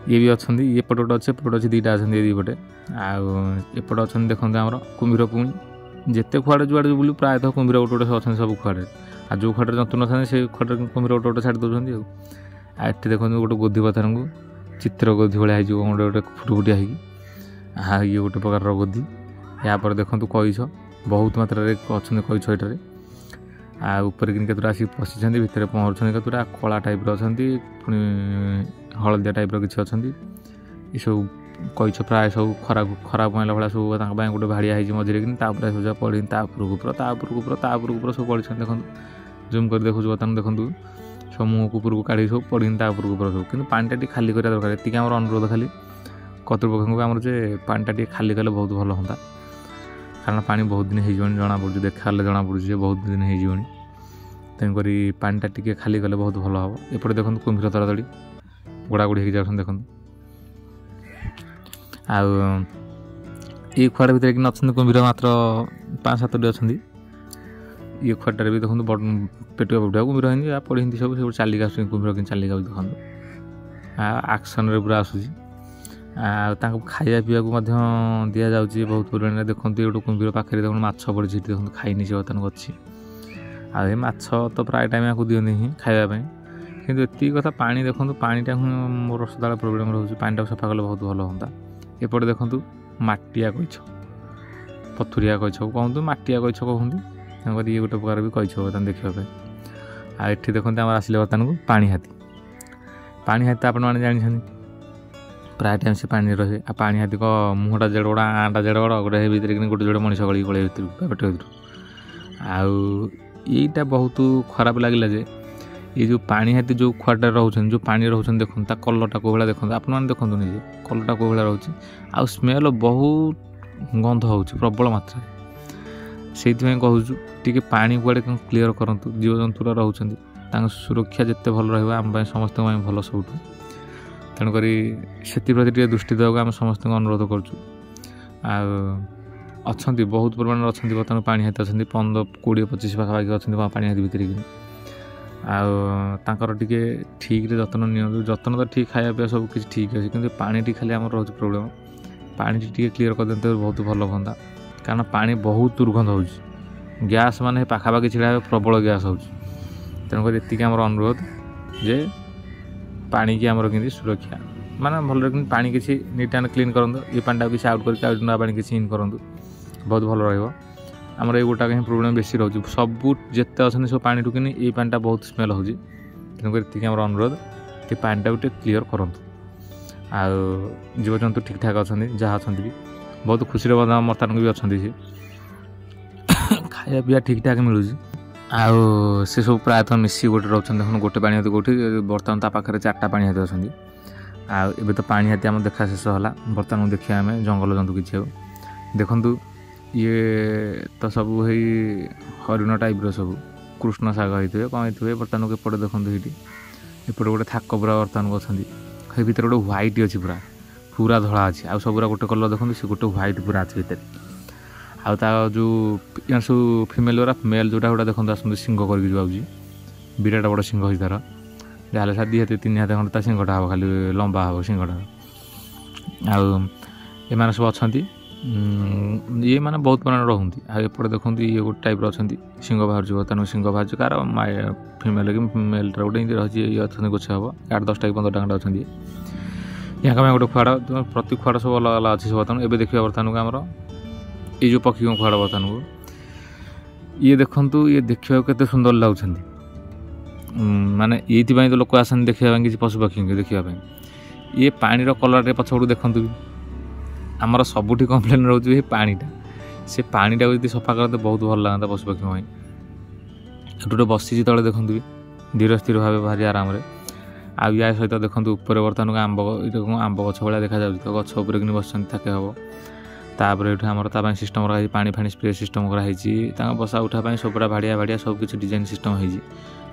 ଇଏ ବି ଅଛନ୍ତି, ଏପଟେ ଗୋଟେ ଅଛି, ଏପଟେ ଅଛି, 2ଟା ଅଛନ୍ତି ଏଇ ପଟେ। ଆଉ ଏପଟେ ଅଛନ୍ତି ଦେଖନ୍ତୁ ଆମର କୁମ୍ଭୀର ପୁଣି। ଯେତେ କୁଆଡ଼େ ଯୁଆଡ଼େ ବୁଲୁ ପ୍ରାୟତଃ କୁମ୍ଭୀର ଗୋଟେ ଗୋଟେ ଅଛନ୍ତି ସବୁ ଖୁଆଡ଼େ। ଆଉ ଯେଉଁ ଖୁଆଡ଼ରେ ଜନ୍ତୁ ନଥାନ୍ତି ସେଇ ଖୁଆଡ଼ରେ କୁମ୍ଭୀର ଗୋଟେ ଗୋଟେ ଛାଡ଼ି ଦେଉଛନ୍ତି। ଆଉ ଏଠି ଦେଖନ୍ତୁ ଗୋଟେ ଗୋଧି ପଥରଙ୍କୁ ଚିତ୍ର ଗୋଧି ଭଳିଆ ହେଇଯିବ, ଗୋଟେ ଫୁଟୁଫୁଟିଆ ହେଇକି। ଇଏ ଗୋଟେ ପ୍ରକାରର ଗୋଧି। ଏହାପରେ ଦେଖନ୍ତୁ କଇଛ, ବହୁତ ମାତ୍ରାରେ ଅଛନ୍ତି କଇଛ ଏଠାରେ। ଆଉ ଉପରେ କିନ୍ତୁ କେତେଟା ଆସିକି ପଶିଛନ୍ତି, ଭିତରେ ପହଁରୁଛନ୍ତି କେତେଟା, କଳା ଟାଇପ୍ର ଅଛନ୍ତି, ପୁଣି ହଳଦିଆ ଟାଇପ୍ର କିଛି ଅଛନ୍ତି। ଏସବୁ କଇଛ ପ୍ରାୟ ସବୁ ଖରାପ ପଇଲା ଭଳିଆ ସବୁ ତାଙ୍କ ପାଇଁ ଗୋଟେ ଭାଡ଼ିଆ ହେଇଛି ମଝିରେ କିନି, ତାପରେ ସବୁ ଯାକ ପଡ଼ିନି, ତା ଉପରକୁ ଉପର ସବୁ ପଡ଼ିଛନ୍ତି। ଦେଖନ୍ତୁ ଜୁମ୍ କରି ଦେଖୁଛୁ ବର୍ତ୍ତମାନ, ଦେଖନ୍ତୁ ସବୁ ମୁହଁକୁ ଉପରକୁ କାଢ଼ି ସବୁ ପଡ଼ିନି ତା ଉପରକୁ ଉପର ସବୁ। କିନ୍ତୁ ପାଣିଟା ଟିକେ ଖାଲି କରିବା ଦରକାର, ଏତିକି ଆମର ଅନୁରୋଧ ଖାଲି କର୍ତ୍ତୃପକ୍ଷଙ୍କୁ ଆମର, ଯେ ପାଣିଟା ଟିକେ ଖାଲି କଲେ ବହୁତ ଭଲ ହୁଅନ୍ତା। କାରଣ ପାଣି ବହୁତ ଦିନ ହେଇଯିବଣି ଜଣାପଡ଼ୁଛି, ଦେଖାହେଲେ ଜଣାପଡ଼ୁଛି ଯେ ବହୁତ ଦିନ ହେଇଯିବଣି। ତେଣୁକରି ପାଣିଟା ଟିକେ ଖାଲି କଲେ ବହୁତ ଭଲ ହେବ। ଏପଟେ ଦେଖନ୍ତୁ କୁମ୍ଭୀର ତଡ଼ାତଡ଼ି ଗୋଡ଼ାଗୋଡ଼ି ହେଇକି ଯାଉଛନ୍ତି ଦେଖନ୍ତୁ। ଆଉ ଏଇ ଖୁଆଡ଼ ଭିତରେ କିନା ଅଛନ୍ତି କୁମ୍ଭୀର ମାତ୍ର 5-7ଟି ଅଛନ୍ତି। ଇଏ ଖୁଆଡ଼ଟାରେ ବି ଦେଖନ୍ତୁ ପେଟୁଆ କୁମ୍ଭୀର ହିନ୍ତି ପଡ଼ିନ୍ତି ସବୁ ଚାଲିକି ଆସୁଛନ୍ତି କୁମ୍ଭୀର, କିନ୍ତୁ ଚାଲିକି ଆସୁଛି ଦେଖନ୍ତୁ। ଆକ୍ସନ୍ରେ ପୁରା ଆସୁଛି। ଆଉ ତାଙ୍କୁ ଖାଇବା ପିଇବାକୁ ମଧ୍ୟ ଦିଆଯାଉଛି ବହୁତ ପରିମାଣରେ। ଦେଖନ୍ତୁ ଗୋଟେ କୁମ୍ଭୀର ପାଖରେ ଦେଖନ୍ତୁ ମାଛ ପଡ଼ିଛି, ସେଠି ଦେଖନ୍ତୁ ଖାଇନି ସେ ବର୍ତ୍ତମାନ ଅଛି। ଆଉ ଏ ମାଛ ତ ପ୍ରାୟ ଟାଇମ୍ ଆକୁ ଦିଅନ୍ତି ହିଁ ଖାଇବା ପାଇଁ। କିନ୍ତୁ ଏତିକି କଥା, ପାଣି ଦେଖନ୍ତୁ, ପାଣିଟା ହିଁ ମୋର ସଦାବେଳେ ପ୍ରୋବ୍ଲେମ୍ ରହୁଛି। ପାଣିଟାକୁ ସଫା କଲେ ବହୁତ ଭଲ ହୁଅନ୍ତା। ଏପଟେ ଦେଖନ୍ତୁ ମାଟିଆ କଇଛ, ପଥୁରିଆ କଇଛ କୁହନ୍ତୁ, ମାଟିଆ କଇଛ କୁହନ୍ତୁ। ତେଣୁକରି ଇଏ ଗୋଟେ ପ୍ରକାର ବି କଇଛ ବର୍ତ୍ତମାନ ଦେଖିବା ପାଇଁ। ଆଉ ଏଠି ଦେଖନ୍ତୁ ଆମର ଆସିଲେ ବର୍ତ୍ତମାନକୁ ପାଣି ହାତୀ। ପାଣି ହାତୀ ତ ଆପଣମାନେ ଜାଣିଛନ୍ତି, ପ୍ରାୟ ଟାଇମ୍ ସେ ପାଣିରେ ରହେ। ଆଉ ପାଣି ହାତୀଙ୍କ ମୁହଁଟା ଜେଡ଼ ବଡ଼, ଆଁଟା ଜେଡ଼ ବଡ଼, ଗୋଟେ ଭିତରେ କିନି ଗୋଟେ ଜୋଡ଼େ ମଣିଷ ଗଳିକି ପଳେଇ ଭିତରକୁ ପେଟ ଭିତରୁ। ଆଉ ଏଇଟା ବହୁତ ଖରାପ ଲାଗିଲା ଯେ ଏ ଯେଉଁ ପାଣି ହାତୀ ଯେଉଁ ଖୁଆଡ଼ରେ ରହୁଛନ୍ତି, ଯେଉଁ ପାଣିରେ ରହୁଛନ୍ତି, ଦେଖନ୍ତୁ ତା କଲର୍ଟା କେଉଁ ଭଳିଆ ଦେଖନ୍ତୁ, ଆପଣମାନେ ଦେଖନ୍ତୁ ନିଜେ କଲର୍ଟା କେଉଁ ଭଳିଆ ରହୁଛି। ଆଉ ସ୍ମେଲ୍ ବହୁତ ଗନ୍ଧ ହେଉଛି ପ୍ରବଳ ମାତ୍ରାରେ। ସେଇଥିପାଇଁ କହୁଛୁ ଟିକେ ପାଣି କୁଆଡ଼େ କ'ଣ କ୍ଲିୟର୍ କରନ୍ତୁ। ଜୀବଜନ୍ତୁର ରହୁଛନ୍ତି, ତାଙ୍କ ସୁରକ୍ଷା ଯେତେ ଭଲ ରହିବ ଆମ ପାଇଁ ସମସ୍ତଙ୍କ ପାଇଁ ଭଲ ସବୁଠୁ। ତେଣୁକରି ସେଥିପ୍ରତି ଟିକେ ଦୃଷ୍ଟି ଦେବାକୁ ଆମେ ସମସ୍ତଙ୍କୁ ଅନୁରୋଧ କରୁଛୁ। ଆଉ ଅଛନ୍ତି ବହୁତ ପରିମାଣରେ ଅଛନ୍ତି ବର୍ତ୍ତମାନ ପାଣି ହାତୀ ଅଛନ୍ତି, 15-20-25 ପାଖାପାଖି ଅଛନ୍ତି ପାଣି ହାତୀ ଭିତରେ କିନି। ଆଉ ତାଙ୍କର ଟିକେ ଠିକ୍ରେ ଯତ୍ନ ନିଅନ୍ତୁ। ଯତ୍ନ ତ ଠିକ୍, ଖାଇବା ପିଇବା ସବୁ କିଛି ଠିକ୍ ଅଛି, କିନ୍ତୁ ପାଣିଟି ଖାଲି ଆମର ରହୁଛି ପ୍ରୋବ୍ଲେମ୍। ପାଣିଟି ଟିକେ କ୍ଲିୟର୍ କରିଦିଅନ୍ତେ ବହୁତ ଭଲ ହୁଅନ୍ତା। କାରଣ ପାଣି ବହୁତ ଦୁର୍ଗନ୍ଧ ହେଉଛି, ଗ୍ୟାସ୍ ମାନେ ପାଖାପାଖି ଛିଡ଼ା ହେବେ, ପ୍ରବଳ ଗ୍ୟାସ୍ ହେଉଛି। ତେଣୁକରି ଏତିକି ଆମର ଅନୁରୋଧ ଯେ ପାଣିକି ଆମର କେମିତି ସୁରକ୍ଷା, ମାନେ ଭଲରେ କିନ୍ତୁ ପାଣି କିଛି ନିଟ୍ ଆଣ୍ଡ କ୍ଲିନ୍ କରନ୍ତୁ। ଏ ପାଣିଟାକୁ କିଛି ଆଉଟ୍ କରିକି ଆଉ ନୂଆ ପାଣି କିଛି ଇନ୍ କରନ୍ତୁ, ବହୁତ ଭଲ ରହିବ। ଆମର ଏଇ ଗୋଟାକ ହିଁ ପ୍ରୋବ୍ଲେମ୍ ବେଶୀ ରହୁଛି। ସବୁ ଯେତେ ଅଛନ୍ତି ସବୁ ପାଣିଠୁ କିନି ଏଇ ପାଣିଟା ବହୁତ ସ୍ମେଲ୍ ହେଉଛି। ତେଣୁକରି ଏତିକି ଆମର ଅନୁରୋଧ, ଏ ପାଣିଟାକୁ ଟିକେ କ୍ଲିୟର୍ କରନ୍ତୁ। ଆଉ ଜୀବଜନ୍ତୁ ଠିକ୍ଠାକ୍ ଅଛନ୍ତି, ଯାହା ଅଛନ୍ତି ବି ବହୁତ ଖୁସିରେ ବର୍ତ୍ତମାନକୁ ବି ଅଛନ୍ତି। ସେ ଖାଇବା ପିଇବା ଠିକ୍ଠାକ୍ ମିଳୁଛି। ଆଉ ସେ ସବୁ ପ୍ରାୟତଃ ମିଶିକି ଗୋଟେ ରହୁଛନ୍ତି। ଦେଖନ୍ତୁ ଗୋଟେ ପାଣି ହାତୀ କେଉଁଠି, ବର୍ତ୍ତମାନ ତା ପାଖରେ 4ଟା ପାଣି ହାତୀ ଅଛନ୍ତି। ଆଉ ଏବେ ତ ପାଣି ହାତୀ ଆମ ଦେଖା ଶେଷ ହେଲା। ବର୍ତ୍ତମାନ ଦେଖିବା ଆମେ ଜଙ୍ଗଲ ଜନ୍ତୁ କିଛି। ଆଉ ଦେଖନ୍ତୁ ଇଏ ତ ସବୁ ହେଇ ହରିଣ ଟାଇପ୍ର ସବୁ, କୃଷ୍ଣ ଶାଗ ହେଇଥିବେ କ'ଣ ହେଇଥିବେ। ବର୍ତ୍ତମାନକୁ ଏପଟେ ଦେଖନ୍ତୁ, ସେଇଠି ଏପଟେ ଗୋଟେ ଥାକ ପୁରା ବର୍ତ୍ତମାନକୁ ଅଛନ୍ତି। ସେ ଭିତରେ ଗୋଟେ ହ୍ୱାଇଟ୍ ଅଛି, ପୁରା ଧଳା ଅଛି। ଆଉ ସବୁରା ଗୋଟେ କଲର୍ ଦେଖନ୍ତୁ, ସେ ଗୋଟେ ହ୍ୱାଇଟ୍ ପୁରା ଅଛି ଭିତରେ। ଆଉ ତା ଯେଉଁ ସବୁ ଫିମେଲ୍ ଗୁଡ଼ା, ମେଲ୍ ଯେଉଁଟା ଦେଖନ୍ତୁ ଆସନ୍ତୁ ସିଂହ କରିକି ଯେଉଁ ଆଉଛି, ବିରାଟ ବଡ଼ ସିଂହ ଅଛି ତାର। ଯାହାହେଲେ 2 ହାତ 3 ହାତ ଖଣ୍ଡେ ତା ସିଂହଟା ହେବ, ଖାଲି ଲମ୍ବା ହେବ ସିଂହଟା। ଆଉ ଏମାନେ ସବୁ ଅଛନ୍ତି। ଇଏ ମାନେ ବହୁତ ପରିମାଣରେ ରହନ୍ତି। ଆଉ ଏପଟେ ଦେଖନ୍ତୁ ଇଏ ଗୋଟେ ଟାଇପ୍ର ଅଛନ୍ତି, ସିଂହ ବାହାରୁଛି ବର୍ତ୍ତମାନ ସିଂହ ବାହାରୁଛି କାହାର ଫିମେଲ୍ କି ମେଲ୍ର ଗୋଟେ ଏମିତି ରହିଛି, ଇଏ ଅଛନ୍ତି ଗୋଛେ ହେବ 8-10ଟା କି 15ଟା ଖଣ୍ଡେ ଅଛନ୍ତି। ୟାଙ୍କ ପାଇଁ ଗୋଟେ ଖୁଆଡ଼, ପ୍ରତି ଖୁଆଡ଼ ସବୁ ଅଲଗା ଅଲଗା ଅଛି ସବୁ ବର୍ତ୍ତମାନ। ଏବେ ଦେଖିବା ବର୍ତ୍ତମାନକୁ ଆମର ଏଇ ଯେଉଁ ପକ୍ଷୀ ଖୁଆଡ଼ ବର୍ତ୍ତମାନକୁ ଇଏ ଦେଖନ୍ତୁ, ଇଏ ଦେଖିବାକୁ କେତେ ସୁନ୍ଦର ଲାଗୁଛନ୍ତି। ମାନେ ଏଇଥିପାଇଁ ତ ଲୋକ ଆସନ୍ତି ଦେଖିବା ପାଇଁ କିଛି ପଶୁ ପକ୍ଷୀଙ୍କୁ ଦେଖିବା ପାଇଁ। ଇଏ ପାଣିର କଲର୍ରେ ପଛପଟୁ ଦେଖନ୍ତୁ ବି, ଆମର ସବୁଠି କମ୍ପ୍ଲେନ୍ ରହୁଛି ଏ ପାଣିଟା। ସେ ପାଣିଟାକୁ ଯଦି ସଫା କରନ୍ତେ ବହୁତ ଭଲ ଲାଗନ୍ତା ପଶୁପକ୍ଷୀଙ୍କ ପାଇଁ। ଏଠୁ ଗୋଟେ ବସିଛି ତଳେ ଦେଖନ୍ତୁ ବି, ଧୀର ସ୍ଥିର ଭାବେ ଭାରି ଆରାମରେ। ଆଉ ୟା ସହିତ ଦେଖନ୍ତୁ ଉପରେ ବର୍ତ୍ତମାନକୁ ଏଇଟା କ'ଣ ଆମ୍ବ ଗଛ ଭଳିଆ ଦେଖାଯାଉଛି, ତ ଗଛ ଉପରେ କିନି ବସିଛନ୍ତି ଥାକେ ହେବ। ତାପରେ ଏଠୁ ଆମର ତା ପାଇଁ ସିଷ୍ଟମ୍ କରାହେଇଛି, ପାଣି ଫାଣି ସ୍ପ୍ରେ ସିଷ୍ଟମ୍ କରାହେଇଛି, ତାଙ୍କ ବସା ଉଠା ପାଇଁ ସବୁଟା ଭାଡ଼ିଆ ସବୁ କିଛି ଡିଜାଇନ୍ ସିଷ୍ଟମ୍ ହେଇଛି।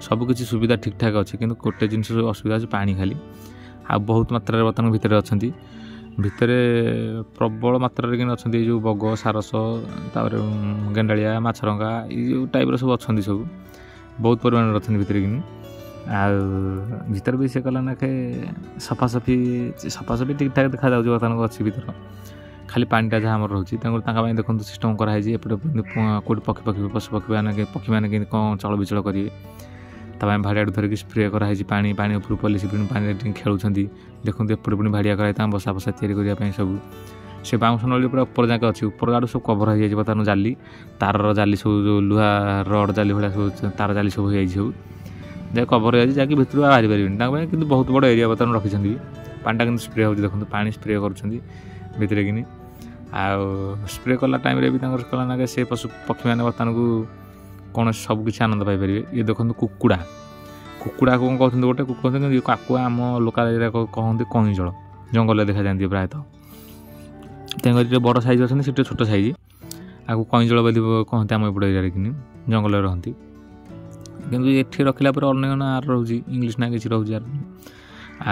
ସବୁକିଛି ସୁବିଧା ଠିକ୍ଠାକ୍ ଅଛି, କିନ୍ତୁ ଗୋଟେ ଜିନିଷ ଅସୁବିଧା ଅଛି, ପାଣି ଖାଲି। ଆଉ ବହୁତ ମାତ୍ରାରେ ବର୍ତ୍ତମାନ ଭିତରେ ଅଛନ୍ତି। ଭିତରେ ପ୍ରବଳ ମାତ୍ରାରେ କିନ୍ତୁ ଅଛନ୍ତି ଏଇ ଯେଉଁ ବଗ, ସାରସ, ତାପରେ ଗେଣ୍ଡାଳିଆ, ମାଛରଙ୍କା, ଏଇ ଯେଉଁ ଟାଇପ୍ର ସବୁ ଅଛନ୍ତି, ସବୁ ବହୁତ ପରିମାଣରେ ଅଛନ୍ତି ଭିତରେ କିନ୍ତୁ। ଆଉ ଭିତରେ ବି ସେ କଲା ନାଖେ ସଫାସଫି ଠିକ୍ଠାକ୍ ଦେଖାଯାଉଛି ବର୍ତ୍ତମାନକୁ ଅଛି ଭିତର। ଖାଲି ପାଣିଟା ଯାହା ଆମର ରହୁଛି, ତାଙ୍କ ପାଇଁ ଦେଖନ୍ତୁ ସିଷ୍ଟମ୍ କରାହେଇଛି। ଏପଟେ କେଉଁଠି ପକ୍ଷୀମାନେ କେମିତି କ'ଣ ଚଳବିଚଳ କରିବେ, ତା ପାଇଁ ଭାଡ଼ିଆଠୁ ଧରିକି ସ୍ପ୍ରେ କରାହେଇଛି ପାଣି ଉପରୁ ପଲିସି ପାଣିରେ ଟିକେ ଖେଳୁଛନ୍ତି। ଦେଖନ୍ତୁ ଏପଟେ ପୁଣି ଭାଡ଼ିଆ କରାହେଇ ତାଙ୍କ ବସା ତିଆରି କରିବା ପାଇଁ ସବୁ। ସେ ବାଉଁଶ ନଳୀ ପୁରା ଉପର ଯାକ ଅଛି, ଉପର ଆଡ଼ୁ ସବୁ କଭର୍ ହେଇଯାଇଛି ବର୍ତ୍ତମାନ ଜାଲି, ତାରର ଜାଲି ସବୁ, ଯେଉଁ ଲୁହା ରଡ଼ ଜାଲି ଭଳିଆ ସବୁ ତାର ଜାଲି ସବୁ ହେଇଯାଇଛି, ସବୁ ଯାହା କଭର୍ ହେଇଯାଇଛି, ଯାହାକି ଭିତରୁ ବାହାରି ପାରିବେନି। ତାଙ୍କ ପାଇଁ କିନ୍ତୁ ବହୁତ ବଡ଼ ଏରିଆ ବର୍ତ୍ତମାନ ରଖିଛନ୍ତି ବି। ପାଣିଟା କିନ୍ତୁ ସ୍ପ୍ରେ ହେଉଛି, ଦେଖନ୍ତୁ ପାଣି ସ୍ପ୍ରେ କରୁଛନ୍ତି ଭିତରେ କିନି। ଆଉ ସ୍ପ୍ରେ କଲା ଟାଇମ୍ରେ ବି ତାଙ୍କର କଲା ନା ସେ ପକ୍ଷୀମାନେ ବର୍ତ୍ତମାନକୁ କୌଣସି ସବୁକିଛି ଆନନ୍ଦ ପାଇପାରିବେ। ଇଏ ଦେଖନ୍ତୁ କୁକୁଡ଼ା କ'ଣ କହୁଛନ୍ତି, ଗୋଟେ କହୁଛନ୍ତି କାକୁଆ, ଆମ ଲୋକାଲ ଏରିଆ କହନ୍ତି କଇଁଜଳ, ଜଙ୍ଗଲରେ ଦେଖାଯାଆନ୍ତି ପ୍ରାୟତଃ। ତେଣୁକରି ଟିକେ ବଡ଼ ସାଇଜ୍ ଅଛନ୍ତି, ସେଠି ଛୋଟ ସାଇଜ୍, ଆକୁ କଇଁଜଳ ବୋଲି କହନ୍ତି ଆମ ଏପଟ ଏରିଆରେ କିନି, ଜଙ୍ଗଲରେ ରହନ୍ତି। କିନ୍ତୁ ଏଠି ରଖିଲା ପରେ ଅନ୍ୟ ନାଁ ରହୁଛି, ଇଂଲିଶ ନାଁ କିଛି ରହୁଛି।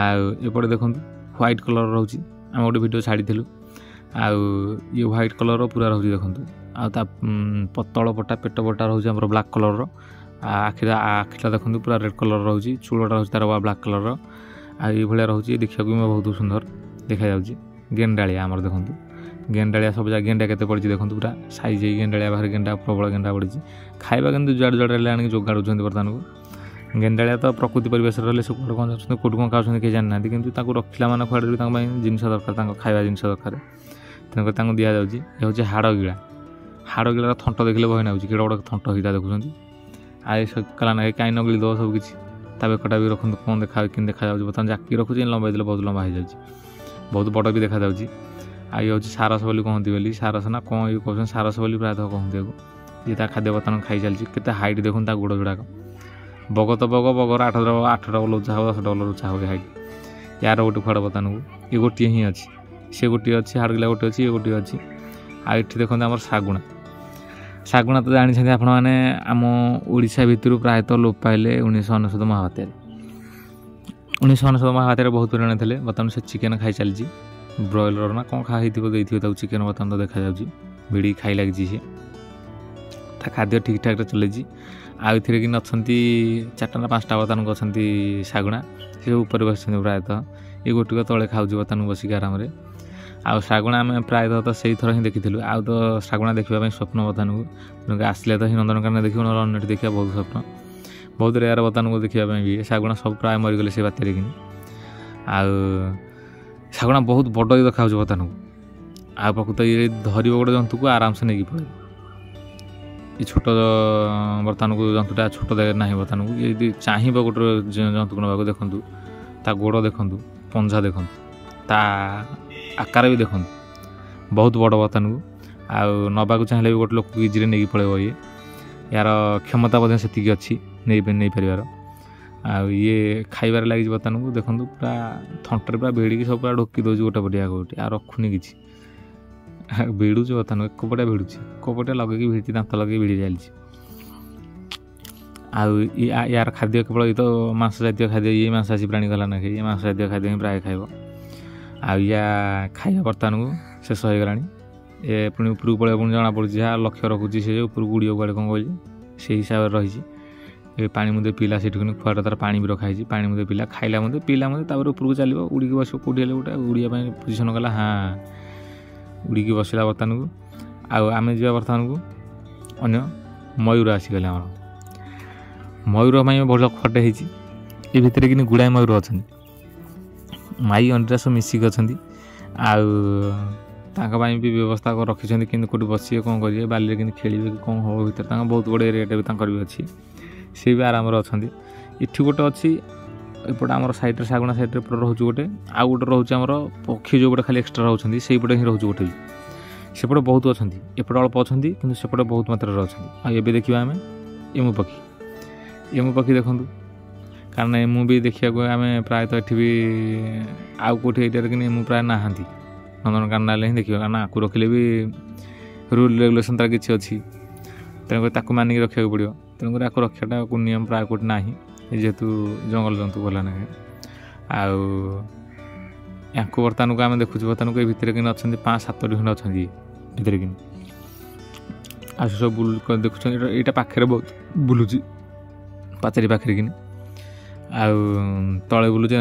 ଆଉ ଏପଟେ ଦେଖନ୍ତୁ ହ୍ୱାଇଟ୍ କଲର୍ ରହୁଛି, ଆମେ ଗୋଟେ ଭିଡ଼ିଓ ଛାଡ଼ିଥିଲୁ। ଆଉ ଇଏ ହ୍ୱାଇଟ୍ କଲର୍ର ପୁରା ରହୁଛି ଦେଖନ୍ତୁ। ଆଉ ତା ତଳ ପଟା ପେଟ ପଟା ରହୁଛି ଆମର ବ୍ଲାକ୍ କଲର୍ର। ଆଖିଟା ଦେଖନ୍ତୁ ପୁରା ରେଡ଼୍ କଲର୍ ରହୁଛି, ଚୂଳଟା ରହୁଛି ତାର ବ୍ଲାକ୍ କଲର୍ର। ଆଉ ଏଇଭଳିଆ ରହୁଛି, ଦେଖିବାକୁ ବି ବହୁତ ସୁନ୍ଦର ଦେଖାଯାଉଛି। ଗେଣ୍ଡାଳିଆ ଆମର ଦେଖନ୍ତୁ, ଗେଣ୍ଡାଳିଆ ସବୁ ଜାଗା ଗେଣ୍ଡା କେତେ ପଡ଼ିଛି ଦେଖନ୍ତୁ, ପୁରା ସାଇଜ୍ ହେଇ ଗେଣ୍ଡାଳିଆ ବାହାରେ ପ୍ରବଳ ଗେଣ୍ଡା ପଡ଼ିଛି। ଖାଇବା କିନ୍ତୁ ଯୁଆଡ଼େ ହେଲେ ଆଣିକି ଯୋଗାଡ଼ୁଛନ୍ତି ବର୍ତ୍ତମାନକୁ। ଗେଣ୍ଡାଳିଆ ତ ପ୍ରକୃତି ପରିବେଶରେ ରହିଲେ ସେ କୁଆଡ଼େ କ'ଣ ଯାଉଛନ୍ତି, କେଉଁଠି କ'ଣ ଖାଉଛନ୍ତି କେହି ଜାଣିନାହାନ୍ତି, କିନ୍ତୁ ତାଙ୍କୁ ରଖିଲା ମାନେ କୁଆଡ଼େ ବି ତାଙ୍କ ପାଇଁ ଜିନିଷ ଦରକାର, ତାଙ୍କ ଖାଇବା ଜିନିଷ ଦରକାର, ତେଣୁକରି ତାଙ୍କୁ ଦିଆଯାଉଛି। ଏ ହେଉଛି ହାଡ଼ଗିଳାର ଥଣ୍ଟ ଦେଖିଲେ ଭୟ ନାଗୁଛି, କେଡ଼େ ବଡ଼ ଥଣ୍ଟ ହେଇଟା ଦେଖୁଛନ୍ତି। ଆଉ ଏ କଲା ନା କାଇଁ ନଗିଳି ଦେବ ସବୁ କିଛି। ତା ବେକଟା ବି ରଖନ୍ତୁ କ'ଣ କେମିତି ଦେଖାଯାଉଛି, ବର୍ତ୍ତମାନ ଜାକି ରଖୁଛି, ଲମ୍ବାଇ ଦେଲେ ବହୁତ ଲମ୍ବା ହେଇଯାଉଛି, ବହୁତ ବଡ଼ ବି ଦେଖାଯାଉଛି। ଆଉ ଇଏ ହେଉଛି ସାରସ ବୋଲି କହନ୍ତି, ସାରସ ନା କ'ଣ ଇଏ କହୁଛନ୍ତି, ସାରସ ବୋଲି ପ୍ରାୟତଃ କହନ୍ତି ଆକୁ। ଇଏ ତା ଖାଦ୍ୟ ବର୍ତ୍ତମାନ ଖାଇଚାଲିଛି। କେତେ ହାଇଟ୍ ଦେଖନ୍ତୁ ତା ଗୋଡ଼ ଯୋଡ଼ାକ। ବଗର 8 ଡବଲ ଉଚ୍ଚା ହେବ, 10 ଡବଲ ଉଚ୍ଚା ହେବ ହାଇଟ୍। ୟାର ଗୋଟେ ଖୁଆଡ଼ ବର୍ତ୍ତମାନକୁ ଇଏ ଗୋଟିଏ ହିଁ ଅଛି, ସେ ଗୋଟିଏ ଅଛି, ହାଡ଼ଗିଲା ଗୋଟେ ଅଛି, ଇଏ ଗୋଟିଏ ଅଛି। ଆଉ ଏଠି ଦେଖନ୍ତୁ ଆମର ଶାଗୁଣା ତ ଜାଣିଛନ୍ତି ଆପଣମାନେ, ଆମ ଓଡ଼ିଶା ଭିତରୁ ପ୍ରାୟତଃ ଲୋପ ପାଇଲେ 1999 ମହାବାତ୍ୟାରେ। 1999 ମହାବାତ୍ୟାରେ ବହୁତ ପରିମାଣ ଥିଲେ, ବର୍ତ୍ତମାନ ସେ ଚିକେନ୍ ଖାଇ ଚାଲିଛି। ବ୍ରଏଲର ନା କ'ଣ ଦେଇଥିବ ତାକୁ ଚିକେନ୍, ବର୍ତ୍ତମାନ ତ ଦେଖାଯାଉଛି ଭିଡ଼ିକି ଖାଇ ଲାଗିଛି। ସେ ତା ଖାଦ୍ୟ ଠିକ୍ଠାକ୍ରେ ଚଲେଇଛି। ଆଉ ଏଥିରେ କିନି ଅଛନ୍ତି 4ଟା ନା 5ଟା ବର୍ତ୍ତମାନକୁ ଅଛନ୍ତି ଶାଗୁଣା, ସେ ସବୁ ଉପରେ ବସିଛନ୍ତି ପ୍ରାୟତଃ। ଏ ଗୋଟିକ ତଳେ ଖାଉଛି ବର୍ତ୍ତମାନ ବସିକି ଆରାମରେ। ଆଉ ଶାଗୁଣା ଆମେ ପ୍ରାୟତଃ ତ ସେଇଥର ହିଁ ଦେଖିଥିଲୁ। ଆଉ ତ ଶାଗୁଣା ଦେଖିବା ପାଇଁ ସ୍ୱପ୍ନ ବର୍ତ୍ତମାନକୁ, ତେଣୁକରି ଆସିଲେ ତ ହିଁ ନନ୍ଦନକାନନ ଦେଖିବୁ, ନହେଲେ ଅନ୍ୟଠି ଦେଖିବା ବହୁତ ସ୍ୱପ୍ନ, ବହୁତ ରେୟାର ବର୍ତ୍ତମାନକୁ ଦେଖିବା ପାଇଁ ବି। ଶାଗୁଣା ସବୁ ପ୍ରାୟ ମରିଗଲେ ସେ ବାତ୍ୟାରେ କିନି। ଆଉ ଶାଗୁଣା ବହୁତ ବଡ଼ ଦେଖାଯାଉଛି ବର୍ତ୍ତମାନକୁ। ଆଉ ପ୍ରକୃତ ଇଏ ଧରିବ ଗୋଟେ ଜନ୍ତୁକୁ ଆରାମସେ ନେଇକି ପଳେଇବ। ଏ ଛୋଟ ବର୍ତ୍ତମାନକୁ ଜନ୍ତୁଟା ଛୋଟ ନାହିଁ ବର୍ତ୍ତମାନକୁ। ଇଏ ଯଦି ଚାହିଁବ ଗୋଟେ ଜନ୍ତୁକୁ ନେବାକୁ, ଦେଖନ୍ତୁ ତା ଗୋଡ଼ ଦେଖନ୍ତୁ, ପଞ୍ଝା ଦେଖନ୍ତୁ, ତା ଆକାର ବି ଦେଖନ୍ତୁ, ବହୁତ ବଡ଼ ବର୍ତ୍ତମାନକୁ। ଆଉ ନେବାକୁ ଚାହିଁଲେ ବି ଗୋଟେ ଲୋକକୁ ଇଜିରେ ନେଇକି ପଳେଇବ। ୟାର କ୍ଷମତା ମଧ୍ୟ ସେତିକି ଅଛି ନେଇପାରିବାର। ଆଉ ଇଏ ଖାଇବାରେ ଲାଗିଛି ବର୍ତ୍ତମାନକୁ, ଦେଖନ୍ତୁ ପୁରା ଥଣ୍ଟରେ ପୁରା ଭିଡ଼ିକି ସବୁ ପୁରା ଢୋକି ଦେଉଛି ଗୋଟେ ପଟିଆ ଗୋଟେ, ଆଉ ରଖୁନି କିଛି, ଭିଡ଼ୁଛି ବର୍ତ୍ତମାନ ଏକପଟିଆ ଭିଡ଼ୁଛି, ଏକପଟିଆ ଲଗେଇକି ଭିଡ଼ିଛି, ଦାନ୍ତ ଲଗେଇକି ଭିଡ଼ି ଚାଲିଛି। ଆଉ ୟାର ଖାଦ୍ୟ କେବଳ ଇଏ ତ ମାଂସ ଜାତୀୟ ଖାଦ୍ୟ, ଇଏ ମାଂସାଶୀ ପ୍ରାଣୀ ଗଲା ନା, ଇଏ ମାଂସ ଜାତୀୟ ଖାଦ୍ୟ ହିଁ ପ୍ରାୟ ଖାଇବ। ଆଉ ୟା ଖାଇବା ବର୍ତ୍ତମାନକୁ ଶେଷ ହେଇଗଲାଣି। ଏ ପୁଣି ଉପରକୁ ପଳେଇବ, ପୁଣି ଜଣାପଡ଼ୁଛି ଯାହା ଲକ୍ଷ୍ୟ ରଖୁଛି ସେ ଉପରକୁ ଉଡ଼ିବ କୁଆଡ଼େ କ'ଣ କହିଛି, ସେଇ ହିସାବରେ ରହିଛି। ଏ ପାଣି ମଧ୍ୟ ପିଇଲା, ସେଠି ଖୁଆଟା ତାର ପାଣି ବି ରଖାହେଇଛି, ପାଣି ମଧ୍ୟ ପିଇଲା, ଖାଇଲା ମଧ୍ୟ ପିଇଲା ମଧ୍ୟ, ତାପରେ ଉପରକୁ ଚାଲିବ, ଉଡ଼ିକି ବସିବ କେଉଁଠି ହେଲେ ଗୋଟେ, ଉଡ଼ିବା ପାଇଁ ପୋଜିସନ୍ କଲା। उड़िकी बसला बर्तमान को आम जा बर्तमान को अन्य मयूर आसीगले आम मयूर भल खटे होती ये भितर कि गुड़ाए मयूर अच्छा माई अंडा सब मिसिक अच्छा आपाई भी व्यवस्था रखी कि कौट बसिए कौन करेंगे बाली कि खेल कौन हम भर बहुत बड़े एरिया भी भी अच्छी सी भी आराम अच्छा इठी गोटे अच्छी एपटे आम सैड्रे सागुणा सैड्रे रोच गोटे आउ गोटे रोचे आम पक्षी जो गोटे खाली एक्सट्रा रोचे से पटे ही रोच गोटे सेपटे बहुत अच्छा एपटे अल्प अच्छा कि सेपटे बहुत मात्रा अच्छा आए देखा आम एमु पक्षी देखूँ कारण एमु भी देखा आम प्रायतः ये भी आउ कौटे एरिया कि एमु प्राय नहांती नंदनकानन ही देखिए कारण आकु रखिले भी रूल रेगुलेसन तार किसी अच्छी तेणुक मानिक रखा पड़ो तेणुक आकु रखाटा को नियम प्राय कौट ना जेहेतु जंगल जंतु भला ना या बर्तमान को आम देखु बर्तमान को भितर कि अच्छा 5-7 खंड अच्छा भितर कि सब देखुं यहाँ पाखे बहुत बुलूची पाचेरी पाखे कि तले बुलूचे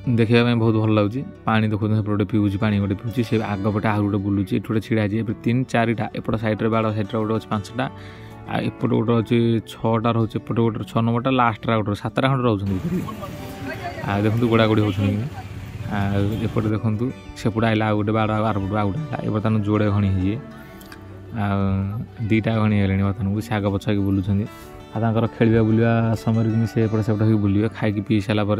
देखा बहुत भल लगे पानी देखो गोटे पीऊँच पानी गोटे पीऊँच से आग पटे आहु गोटे बुलूची गोटे छिड़ा 3-4टा एपट सैड्रे बाड़ सैड्रे गोटे अच्छे 5टा एपटे गोटे अच्छे 6टा रोचे एपटे गोटे 6 नंबरटा लास्टा गोटे 7टा खंड रोच देखो गोड़ा गोड़ी होपटे देखूँ सेपटे आइला गोटे बाड़ आरपट आउ गोटे बर्तमान जोड़े घणी है 2टा घणी है बर्तमान को से आग पछाक बुलूँ खेल बुलवा समय से एपटे सेपटे बुलिए खाई पी सारापर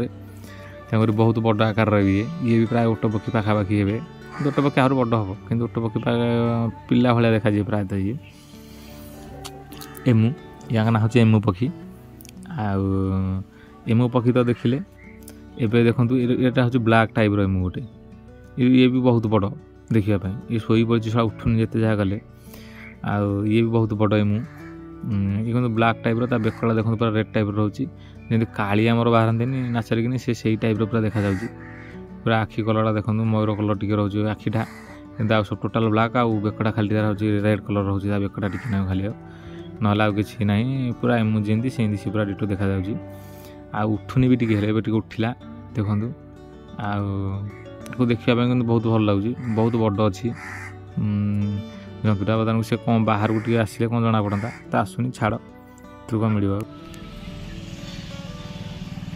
तेणुक बहुत बड़ आकार भी ये भी प्राय ओट पक्षी पाखापाखि हे ओट पक्षी आहरी बड़ हम कि ओट पक्षी पिला भाया देखा जाए प्रायतः ये एमु या ना हूँ एमु पक्षी एमु पक्षी तो देखिले एबे देखूँ यहाँ हूँ ब्लैक टाइप एमु गोटे ये भी बहुत बड़ देखापी ये शोई पड़ी सब उठुनी जिते जहाँ गले ये भी बहुत बड़ एमु ये कहते ब्लैक टाइप बेकड़ा देखो पूरा रेड टाइप रोचे जमी काली आमर बाहर नाचर कि से टाइप पूरा देखा पूरा आखि कलर देखो मयूर कलर टी रोचे आखिटा कि सब टोटाल ब्लैक आउ बेकड़ा खाली रेड कलर रोचे बेकड़ा टी ना खाली ना कि ना पूरा एमु जमी से पूरा डिटो देखा उठुनी भी टी उठला देखूँ देखा बहुत भल लगे बहुत बड़ अच्छी जंतुटा बर्तमान से कौन बाहर को टी आसिले कौन जना पड़ता तो आसुनी छाड़ तू कौन मिल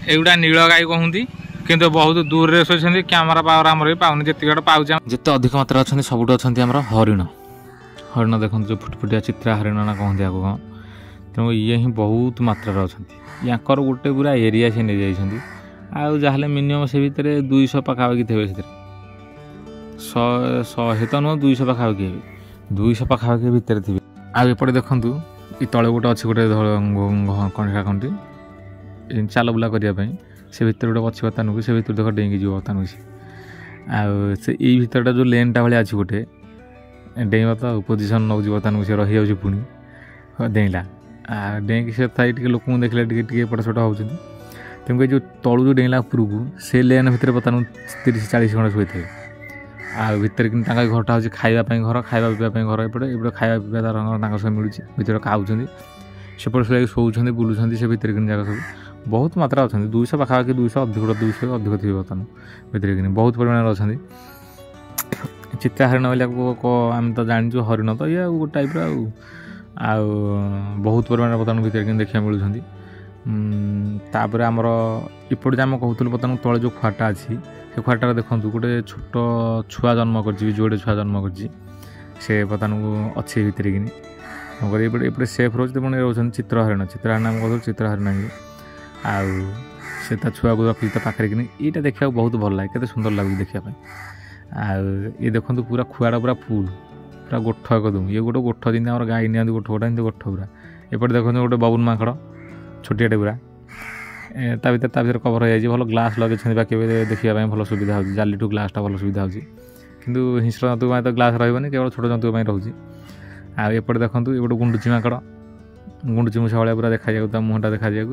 एगुड़ा नील गाई कहती किंतु बहुत दूर रे सोचती कैमेरा पावर आमर भी पाऊनी जिते पाऊँ जिते अधिक मात्रा अच्छा सबुठ अच्छा हरिण हरिण देखते जो फुटफुटिया चित्रा हरिण ना कहते आपको कौन तेणु ये ही बहुत मात्रा अच्छा याकर गोटे पूरा एरिया से नहीं जाइए आउ मिनिमम से भितर 200 पाखापाखि थे 100 तो नुह 200 पाखापाखि हे 200 पाखापाखि भितर थे आउपटे देखूँ ये तले गोटे अच्छी गोटे कंठा कंठी चाल बुला करने से भितर गोटे अच्छी बर्तमान को से भितर देख डेंगी जीव बर्तमान से से भितरटा जो लेनटा भाई अच्छी गोटे डेइबा तो पोजिशन नौ बर्तमान को रही जाऊँगी पुणी डेला डेंकी से थाई लोक देखले एपट सेपट होती तेणुक जो तलू जो डेला उपरक से लेन भितर बर्तमान 30-40 खंड शोथे भितर कि घरटा हूँ खावाई घर खावा पीवा घर एपटे एपटे खावा पीवा सब मिलूँ भितर खाऊँच सेपटे से शोचे बुलूँ से भितर कि जगह सब बहुत मात्रा अच्छा 200 पाखापाखि 200 अधिक 200 अधिक थी बर्तमान भितर कि बहुत परिमाण अच्छा चित्रा हरिण आम तो जाचु हरिण तो ये गोटे टाइप बहुत परिमाण बर्तमान भितर कि देखा मिलूँ तापर आमर इपटे आम कहूँ बर्तमान तले जो खुआटा अच्छी से खुआटा देखूँ गोटे छोट छुआ जन्म कर जोड़े छुआ जन्म कर बर्तमान को अच्छी भितर कि एपटे सेफ रोचे पुणी रोच चित्र हरिण आम कहूँ चित्र हरिण से छुआ को रखी पाखे कि यहाँ देखा बहुत भल लगे केते सुंदर लगे देखापी ये देखो पूरा खुआटा पूरा फुल पूरा गोठ एकदम ये गोटे गोठ जमी आम गाई नि गोठ गोटा गोठ पूरा एपटे देखो गोटे बबुन माकड़ छोटियाटे पूरा भर कभर हो जाए भल ग्लास लगे बाकी देखा भल सुविधा हो जाली टू ग्लासटा भल सुविधा हो कि हिंस्र जंतु तो ग्लास रही केवल छोट जंतु रोचे आएपटे देखो ये गोटे गुंडुची माकड़ गुंडुची मूषा भाया पूरा देखा जाए मुहटा देखा जाए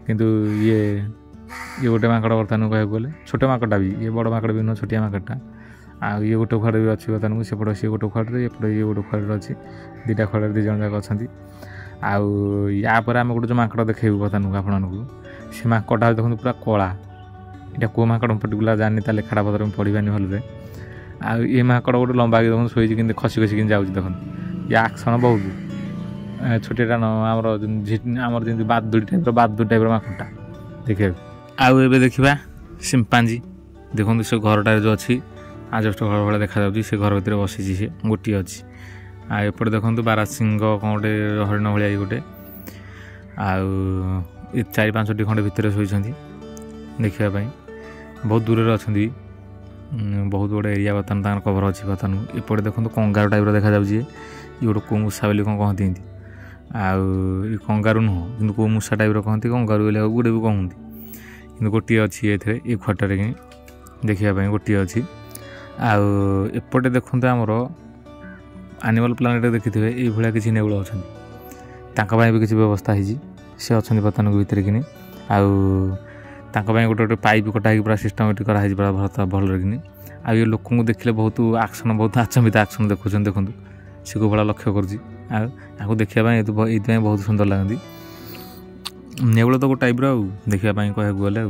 किंतु ये गोटे माकड़ बर्तमान कह गले छोटे माकड़टा भी ये बड़ माकड़ भी नुह छोटिया माकड़टा ये गोटे खुआड़ भी अच्छी बर्तमान को सेपटे सी गोटे खुआड़ एपटे ये गोटे खुआड़ अच्छी 2टा खुआड़ 2 जन जाक अच्छा आम गोटे जो माकड़ देखेबू बर्तमान को आपको से माकड़टा देखो पूरा कला এটা କେଉଁ ମାଙ୍କଡ଼ ପର୍ଟିକୁଲାର ଜାଣିନି, ତା ଲେଖାଟା ପତ୍ର ମୁଁ ପଢ଼ିବାନି ଭଲରେ। ଆଉ ଏ ମାଙ୍କଡ଼ ଗୋଟେ ଲମ୍ବା ଦେଖନ୍ତୁ ଶୋଇଛି, କିନ୍ତୁ ଖସି ଖସି କେମିତି ଯାଉଛି ଦେଖନ୍ତୁ। ଇଏ ଆକ୍ସନ୍ ବହୁତ ଛୋଟିଆଟା ଆମର ଯେମିତି ବାଦୁଡ଼ି ଟାଇପ୍ର ମାଙ୍କଡ଼ଟା ଦେଖିବାକୁ। ଆଉ ଏବେ ଦେଖିବା ସିମ୍ପାଞ୍ଜି। ଦେଖନ୍ତୁ ସେ ଘରଟାରେ ଯେଉଁ ଅଛି ଆଜବେଷ୍ଟ ଘର ଭଳିଆ ଦେଖାଯାଉଛି, ସେ ଘର ଭିତରେ ବସିଛି, ସେ ଗୋଟିଏ ଅଛି। ଆଉ ଏପଟେ ଦେଖନ୍ତୁ ବାରାସିଂହ କ'ଣ ଗୋଟେ ହରିଣ ଭଳିଆ ଗୋଟେ, ଆଉ 4-5ଟି ଖଣ୍ଡେ ଭିତରେ ଶୋଇଛନ୍ତି ଦେଖିବା ପାଇଁ। ବହୁତ ଦୂରରେ ଅଛନ୍ତି, ବହୁତ ବଡ଼ ଏରିଆ ବର୍ତ୍ତମାନ ତାଙ୍କର କଭର ଅଛି ବର୍ତ୍ତମାନ। ଏପଟେ ଦେଖନ୍ତୁ କଙ୍ଗାରୁ ଟାଇପ୍ର ଦେଖାଯାଉଛି, ଇଏ ଗୋଟେ କେଉଁ ମୂଷା ବୋଲି କ'ଣ କହନ୍ତି ଏମିତି। ଆଉ ଏ କଙ୍ଗାରୁ ନୁହଁ, କିନ୍ତୁ କେଉଁ ମୂଷା ଟାଇପ୍ର କହନ୍ତି, କଙ୍ଗାରୁ ବୋଲି ଗୋଟେ ବି କହନ୍ତି। କିନ୍ତୁ ଗୋଟିଏ ଅଛି ଏଥିରେ, ଏ ଖଟରେ କି ଦେଖିବା ପାଇଁ ଗୋଟିଏ ଅଛି। ଆଉ ଏପଟେ ଦେଖନ୍ତୁ ଆମର ଆନିମାଲ୍ ପ୍ଲାନେଟ୍ ଦେଖିଥିବେ, ଏଇଭଳିଆ କିଛି ନେଉଳ ଅଛନ୍ତି, ତାଙ୍କ ପାଇଁ ବି କିଛି ବ୍ୟବସ୍ଥା ହେଇଛି। ସେ ଅଛନ୍ତି ବର୍ତ୍ତମାନକୁ ଭିତରେ କିନି। ଆଉ ତାଙ୍କ ପାଇଁ ଗୋଟେ ପାଇପ୍ କଟା ହେଇକି ପୁରା ସିଷ୍ଟମେଟିକ୍ କରାହେଇଛି ପୁରା ଭଲରେ କିନି। ଆଉ ଏ ଲୋକଙ୍କୁ ଦେଖିଲେ ବହୁତ ଆକ୍ସନ୍, ବହୁତ ଆଚମ୍ବିତ ଆକ୍ସନ୍ ଦେଖୁଛନ୍ତି। ଦେଖନ୍ତୁ ସେ କେଉଁ ଭଳିଆ ଲକ୍ଷ୍ୟ କରୁଛି। ଆଉ ତାଙ୍କୁ ଦେଖିବା ପାଇଁ ଏଇଥିପାଇଁ ବହୁତ ସୁନ୍ଦର ଲାଗନ୍ତି। ନେଉଳ ତ ଗୋଟେ ଟାଇପ୍ର ଆଉ ଦେଖିବା ପାଇଁ କହିବାକୁ ଗଲେ।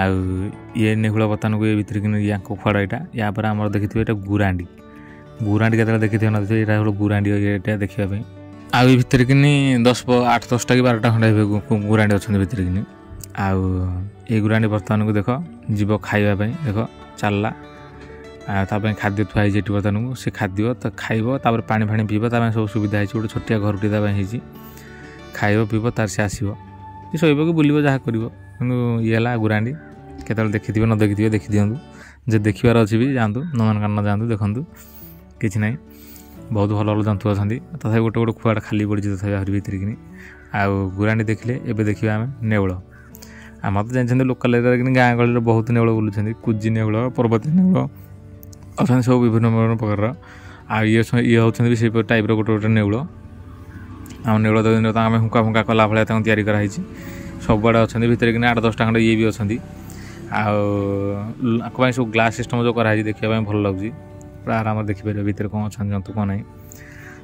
ଆଉ ଇଏ ନେଉଳ ବର୍ତ୍ତମାନକୁ ଏ ଭିତରେ କିନି ୟାଙ୍କ ଖୁଆଡ଼ ଏଇଟା। ୟା ପରେ ଆମର ଦେଖିଥିବେ ଏଇଟା ଗୁରାଣ୍ଡି କେତେବେଳେ ଦେଖିଥିବେ ନଥିବେ, ଏଇଟା ହলো ଗୁରାଣ୍ଡି ଏଇଟା ଦେଖିବା ପାଇଁ। ଆଉ ଏ ଭିତରେ କିନି 8-10ଟା କି 12ଟା ଖଣ୍ଡେ ହେବେ ଗୁରାଣ୍ଡି ଅଛନ୍ତି ଭିତରେ କିନି। ଆଉ ଏଇ ଗୁରାଣ୍ଡି ବର୍ତ୍ତମାନକୁ ଦେଖ ଯିବ ଖାଇବା ପାଇଁ, ଦେଖ ଚାଲିଲା। ଆଉ ତା ପାଇଁ ଖାଦ୍ୟ ଥୁଆ ହେଇଛି ଏଠି ବର୍ତ୍ତମାନକୁ। ସେ ଖାଦ୍ୟ ଖାଇବ, ତାପରେ ପାଣି ଫାଣି ପିଇବ, ତା ପାଇଁ ସବୁ ସୁବିଧା ହେଇଛି। ଗୋଟେ ଛୋଟିଆ ଘରଟି ତା ପାଇଁ ହେଇଛି, ଖାଇବ ପିଇବ, ତାର ସେ ଆସିବ, ସେ ଶୋଇବ କି ବୁଲିବ ଯାହା କରିବ। କିନ୍ତୁ ଇଏ ହେଲା ଗୁରାଣ୍ଡି। କେତେବେଳେ ଦେଖିଥିବେ ନ ଦେଖିଥିବେ ଦେଖିଦିଅନ୍ତୁ, ଯେ ଦେଖିବାର ଅଛି ବି ଯାଆନ୍ତୁ, ନନ୍ଦନକାନନ ଯାଆନ୍ତୁ, ଦେଖନ୍ତୁ, କିଛି ନାହିଁ। ବହୁତ ଭଲ ଭଲ ଜନ୍ତୁ ଅଛନ୍ତି। ତଥାପି ଗୋଟେ ଖୁଆଟା ଖାଲି ପଡ଼ିଛି ତଥାପି ଆହୁରି ଭିତରେ କିନି। ଆଉ ଗୁରାଣ୍ଡି ଦେଖିଲେ, ଏବେ ଦେଖିବା ଆମେ ନେଉଳ। ଆମର ତ ଜାଣିଛନ୍ତି ଲୋକାଲ ଏରିଆରେ କିନି ଗାଁ ଗହଳିରେ ବହୁତ ନେଉଳ ବୁଲୁଛନ୍ତି, କୁଜି ନେଉଳ, ପର୍ବତୀ ନେଉଳ ଅଛନ୍ତି, ସବୁ ବିଭିନ୍ନ ପ୍ରକାରର। ଆଉ ଇଏ ହେଉଛନ୍ତି ବି ସେଇ ଟାଇପ୍ର ଗୋଟେ ନେଉଳ। ଆମ ନେଉଳ ତାଙ୍କ ଆମେ ହୁଙ୍କା ଫୁଙ୍କା କଲା ଭଳିଆ ତାଙ୍କୁ ତିଆରି କରାହେଇଛି। ସବୁଆଡ଼େ ଅଛନ୍ତି ଭିତରେ କିନା 8-10ଟା ଖଣ୍ଡେ ଇଏ ବି ଅଛନ୍ତି। ଆଉ ଆଙ୍କ ପାଇଁ ସବୁ ଗ୍ଲାସ୍ ସିଷ୍ଟମ୍ ଯେଉଁ କରାହେଇଛି ଦେଖିବା ପାଇଁ ଭଲ ଲାଗୁଛି, ପୁରା ଆରାମରେ ଦେଖିପାରିବେ ଭିତରେ କ'ଣ ଅଛନ୍ତି ଜନ୍ତୁ କ'ଣ ନାହିଁ।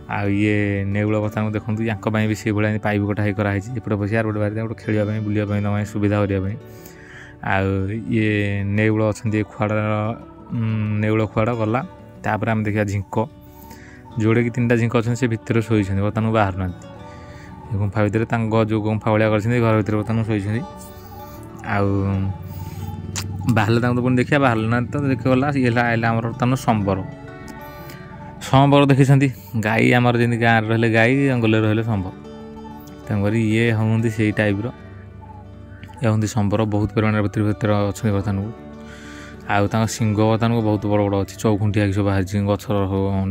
ଆଉ ଇଏ ନେଉଳ ବର୍ତ୍ତମାନ ଦେଖନ୍ତୁ, ୟାଙ୍କ ପାଇଁ ବି ସେଇଭଳିଆ ପାଇପ୍ କଟା ହେଇ କରାହେଇଛି। ଏପଟେ ବସି ଆର ଗୋଟେ ବାହାରିದೆ, ଗୋଟେ ଖେଳିବା ପାଇଁ, ବୁଲିବା ପାଇଁ, ତାଙ୍କ ପାଇଁ ସୁବିଧା କରିବା ପାଇଁ। ଆଉ ଇଏ ନେଉଳ ଅଛନ୍ତି, ନେଉଳ ଖୁଆଡ଼ ଗଲା। ତାପରେ ଆମେ ଦେଖିବା ଝିଙ୍କ, ଯୋଡ଼େକି 3ଟା ଝିଙ୍କ ଅଛନ୍ତି, ସେ ଭିତରେ ଶୋଇଛନ୍ତି, ବର୍ତ୍ତମାନ ବାହାରୁନାହାନ୍ତି। ଗୁମ୍ଫା ଭିତରେ ତାଙ୍କ ଯେଉଁ ଗୁମ୍ଫା ଭଳିଆ କରିଛନ୍ତି, ଘର ଭିତରେ ବର୍ତ୍ତମାନ ଶୋଇଛନ୍ତି। ଆଉ ବାହାରିଲେ ତାଙ୍କୁ ତ ପୁଣି ଦେଖିବା, ବାହାରିଲେ ନା ତ ଦେଖିଗଲା। ଇଏ ହେଲା ଆମର ବର୍ତ୍ତମାନ ସମ୍ବର ଦେଖିଛନ୍ତି। ଗାଈ ଆମର ଯେମିତି ଗାଁରେ ରହିଲେ ଗାଈ, ଜଙ୍ଗଲରେ ରହିଲେ ସମ୍ବର, ତେଣୁକରି ଇଏ ହୁଅନ୍ତି ସେଇ ଟାଇପ୍ର। ଇଏ ହୁଅନ୍ତି ସମ୍ବର, ବହୁତ ପରିମାଣରେ ଭିତରେ ଅଛନ୍ତି ବର୍ତ୍ତମାନକୁ। ଆଉ ତାଙ୍କ ଶିଙ୍ଗ ବର୍ତ୍ତମାନକୁ ବହୁତ ବଡ଼ ବଡ଼ ଅଛି, ଚଉଖୁଣ୍ଟିଆ ହେଇକି ସବୁ ବାହାରିଛି, ଗଛର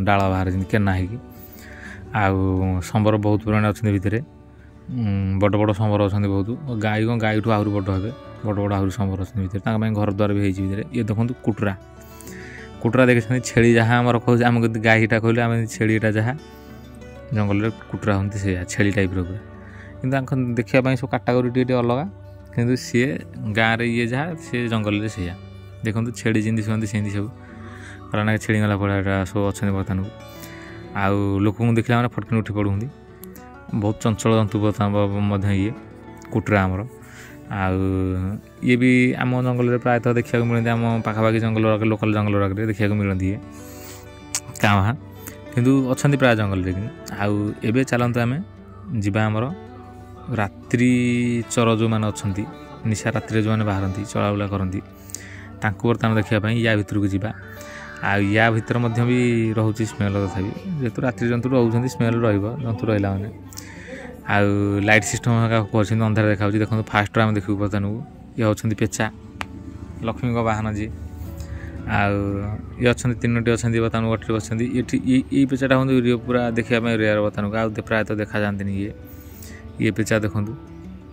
ଡାଳ ବାହାରିଛନ୍ତି କେନା ହେଇକି। ଆଉ ସମ୍ବର ବହୁତ ପରିମାଣରେ ଅଛନ୍ତି ଭିତରେ, ବଡ଼ ବଡ଼ ସମ୍ବର ଅଛନ୍ତି ବହୁତ। ଗାଈଠୁ ଆହୁରି ବଡ଼ ହେବେ, ବଡ଼ ଆହୁରି ସମ୍ବର ଅଛନ୍ତି ଭିତରେ। ତାଙ୍କ ପାଇଁ ଘର ଦ୍ୱାର ବି ହେଇଛି ଭିତରେ। ଇଏ ଦେଖନ୍ତୁ କୁଟୁରା ଦେଖିଛନ୍ତି। ଛେଳି ଯାହା ଆମର କହୁଛି, ଆମେ ଯଦି ଗାଈଟା କହିଲୁ, ଆମେ ଛେଳିଟା ଯାହା ଜଙ୍ଗଲରେ କୁଟୁରା ହୁଅନ୍ତି ସେଇଆ, ଛେଳି ଟାଇପ୍ର ପୁରା। କିନ୍ତୁ ତାଙ୍କ ଦେଖିବା ପାଇଁ ସବୁ କାଟାଗୋରି ଟିକେ ଅଲଗା, କିନ୍ତୁ ସିଏ ଗାଁରେ ଇଏ ଯାହା, ସିଏ ଜଙ୍ଗଲରେ ସେଇଆ। ଦେଖନ୍ତୁ ଛେଳି ଯେମିତି ଶୁଅନ୍ତି ସେମିତି ସବୁ କାରଣ ଛେଳି ଗଲା ଭଳିଆ ସବୁ ଅଛନ୍ତି ବର୍ତ୍ତମାନକୁ। ଆଉ ଲୋକଙ୍କୁ ଦେଖିଲା ମାନେ ଫଟକିନି ଉଠି ପଡ଼ୁଛନ୍ତି। ବହୁତ ଚଞ୍ଚଳ ଜନ୍ତୁ ମଧ୍ୟ ଇଏ କୁଟୁରା ଆମର। ଆଉ ଇଏ ବି ଆମ ଜଙ୍ଗଲରେ ପ୍ରାୟତଃ ଦେଖିବାକୁ ମିଳନ୍ତି, ଆମ ପାଖାପାଖି ଜଙ୍ଗଲ ଲୋକାଲ ଜଙ୍ଗଲ ଗୁଡ଼ାକରେ ଦେଖିବାକୁ ମିଳନ୍ତି ଇଏ କାଁ ଭାଁ, କିନ୍ତୁ ଅଛନ୍ତି ପ୍ରାୟ ଜଙ୍ଗଲରେ। ଆଉ ଏବେ ଚାଲନ୍ତୁ ଆମେ ଯିବା ଆମର ରାତ୍ରି ଚର ଯେଉଁମାନେ ଅଛନ୍ତି, ନିଶା ରାତିରେ ଯେଉଁମାନେ ବାହାରନ୍ତି, ଚଳାବୁଲା କରନ୍ତି, ତାଙ୍କୁ ବର୍ତ୍ତମାନ ଦେଖିବା ପାଇଁ ୟା ଭିତରକୁ ଯିବା। ଆଉ ୟା ଭିତରେ ମଧ୍ୟ ବି ରହୁଛି ସ୍ମେଲ୍, ତଥାପି ଯେହେତୁ ରାତ୍ରି ଜନ୍ତୁ ରହୁଛନ୍ତି ସ୍ମେଲ୍ ରହିବ, ଜନ୍ତୁ ରହିଲା ମାନେ। ଆଉ ଲାଇଟ୍ ସିଷ୍ଟମ୍ କରିଛନ୍ତି, ଅନ୍ଧାର ଦେଖାଯାଉଛି। ଦେଖନ୍ତୁ ଫାଷ୍ଟରୁ ଆମେ ଦେଖିବୁ ବର୍ତ୍ତମାନକୁ ଇଏ ହେଉଛନ୍ତି ପେଚା, ଲକ୍ଷ୍ମୀଙ୍କ ବାହନ ଯିଏ। ଆଉ ଇଏ ଅଛନ୍ତି 3ଟି ଅଛନ୍ତି ବର୍ତ୍ତମାନ, ଗୋଟିରେ ଅଛନ୍ତି ଏଠି। ଏଇ ପେଚାଟା ହୁଅନ୍ତୁ ପୁରା ଦେଖିବା ପାଇଁ ରେୟାର ବର୍ତ୍ତମାନକୁ, ଆଉ ପ୍ରାୟତଃ ଦେଖାଯାଆନ୍ତିନି ଇଏ ପେଚା। ଦେଖନ୍ତୁ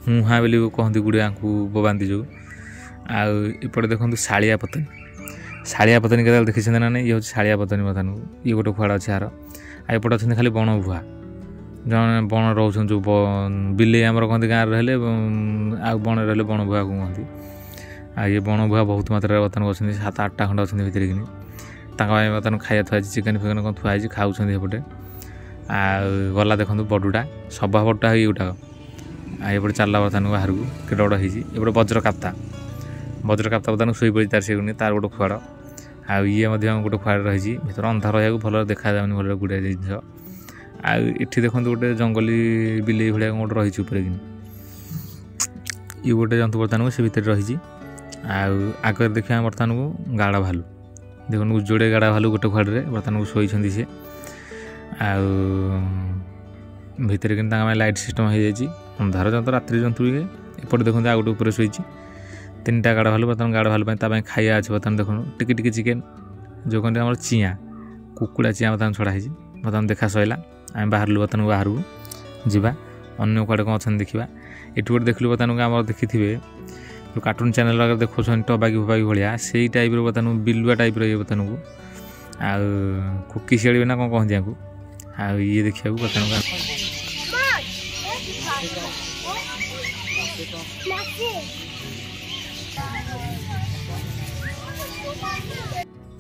ହୁଁହା ବୋଲି କହନ୍ତି ଗୁଡ଼ିଏ ଆଙ୍କୁ ବୋବାନ୍ତି ଯେଉଁ। ଆଉ ଏପଟେ ଦେଖନ୍ତୁ ଶାଳିଆ ପତନି କେତେବେଳେ ଦେଖିଛନ୍ତି ନା ନାହିଁ? ଇଏ ହେଉଛି ଶାଳିଆ ପତନି ବର୍ତ୍ତମାନକୁ। ଇଏ ଗୋଟେ ଖୁଆଡ଼ ଅଛି ଆର। ଆଉ ଏପଟେ ଅଛନ୍ତି ଖାଲି ବଣ ଭୁଆ, ଜଣେ ବଣ ରହୁଛନ୍ତି, ଯେଉଁ ବିଲେଇ ଆମର କହନ୍ତି ଗାଁରେ ରହିଲେ, ଆଉ ବଣରେ ରହିଲେ ବଣ ଭୁଆକୁ କୁହନ୍ତି। ଆଉ ଇଏ ବଣ ଭୁଆ ବହୁତ ମାତ୍ରାରେ ବର୍ତ୍ତମାନ ଅଛନ୍ତି, 7-8ଟା ଖଣ୍ଡେ ଅଛନ୍ତି ଭିତରେ କିନି। ତାଙ୍କ ପାଇଁ ବର୍ତ୍ତମାନ ଖାଇବା ଥୁଆ ହେଇଛି, ଚିକେନ୍ ଫିକେନ୍ କ'ଣ ଥୁଆ ହେଇଛି, ଖାଉଛନ୍ତି ଏପଟେ। ଆଉ ଗଲା ଦେଖନ୍ତୁ ବଡ଼ୁଟା, ସଭା ବଡ଼ଟା ଏଇଗୁଟାକ। ଆଉ ଏପଟେ ଚାଲିଲା ବର୍ତ୍ତମାନ ବାହାରକୁ, କେତେ ବଡ଼ ହେଇଛି। ଏପଟେ ବଜ୍ରକାପ୍ତା, ବଜ୍ରକାପ୍ତା ବର୍ତ୍ତମାନ ଶୋଇପଡ଼ିଛି ତାର ସେଗୁନି ତାର ଗୋଟେ ଖୁଆଡ଼ ଆଉ ଇଏ ମଧ୍ୟ ଗୋଟେ ଖୁଆଡ଼ ରହିଛି ଭିତରେ ଅନ୍ଧାର ରହିବାକୁ ଭଲରେ ଦେଖାଯାଉନି ଭଲରେ ଗୁଡ଼ାଏ ଜିନିଷ ଆଉ ଏଠି ଦେଖନ୍ତୁ ଗୋଟେ ଜଙ୍ଗଲୀ ବିଲେଇ ଭଳିଆ ଗୋଟେ ରହିଛି ଉପରେ କିନି ଇଏ ଗୋଟେ ଜନ୍ତୁ ବର୍ତ୍ତମାନକୁ ସେ ଭିତରେ ରହିଛି ଆଉ ଆଗରେ ଦେଖିବା ବର୍ତ୍ତମାନକୁ ଗାଢ଼ ଭାଲୁ ଦେଖନ୍ତୁ ଯୋଡ଼େ ଗାଢ଼ ଭାଲୁ ଗୋଟେ ଖୁଆଡ଼ରେ ବର୍ତ୍ତମାନକୁ ଶୋଇଛନ୍ତି ସେ ଆଉ ଭିତରେ କିନ୍ତୁ ତାଙ୍କ ପାଇଁ ଲାଇଟ୍ ସିଷ୍ଟମ୍ ହେଇଯାଇଛି ଅନ୍ଧାର ଜନ୍ତୁ ରାତ୍ରି ଜନ୍ତୁ ଇଏ ଏପଟେ ଦେଖନ୍ତୁ ଆଉ ଗୋଟେ ଉପରେ ଶୋଇଛି 3ଟା ଗାଢ଼ ଭାଲୁ ବର୍ତ୍ତମାନ ଗାଢ଼ ଭାଲୁ ପାଇଁ ତା ପାଇଁ ଖାଇବା ଅଛି ବର୍ତ୍ତମାନ ଦେଖନ୍ତୁ ଟିକେ ଟିକେ ଚିକେନ୍ ଯେଉଁ କହନ୍ତି ଆମର ଚିଆଁ କୁକୁଡ଼ା ଚିଆଁ ବର୍ତ୍ତମାନ ଛଡ଼ା ହେଇଛି ବର୍ତ୍ତମାନ ଦେଖା ସରିଲା ଆମେ ବାହାରିଲୁ ବର୍ତ୍ତମାନ ବାହାରକୁ ଯିବା ଅନ୍ୟ କୁଆଡ଼େ କ'ଣ ଅଛନ୍ତି ଦେଖିବା ଏଠୁ ଗୋଟେ ଦେଖିଲୁ ବର୍ତ୍ତମାନକୁ ଆମର ଦେଖିଥିବେ ଯେଉଁ କାର୍ଟୁନ୍ ଚ୍ୟାନେଲ୍ ଆଗରେ ଦେଖାଉଛନ୍ତି ଟବାକି ଫବାକି ଭଳିଆ ସେଇ ଟାଇପ୍ର ବର୍ତ୍ତମାନ ବିଲୁଆ ଟାଇପ୍ର ଇଏ ବର୍ତ୍ତମାନକୁ ଆଉ କୁକି ଶିଆଳିବେ ନା କ'ଣ କହନ୍ତି ୟାକୁ ଆଉ ଇଏ ଦେଖିବାକୁ ବର୍ତ୍ତମାନକୁ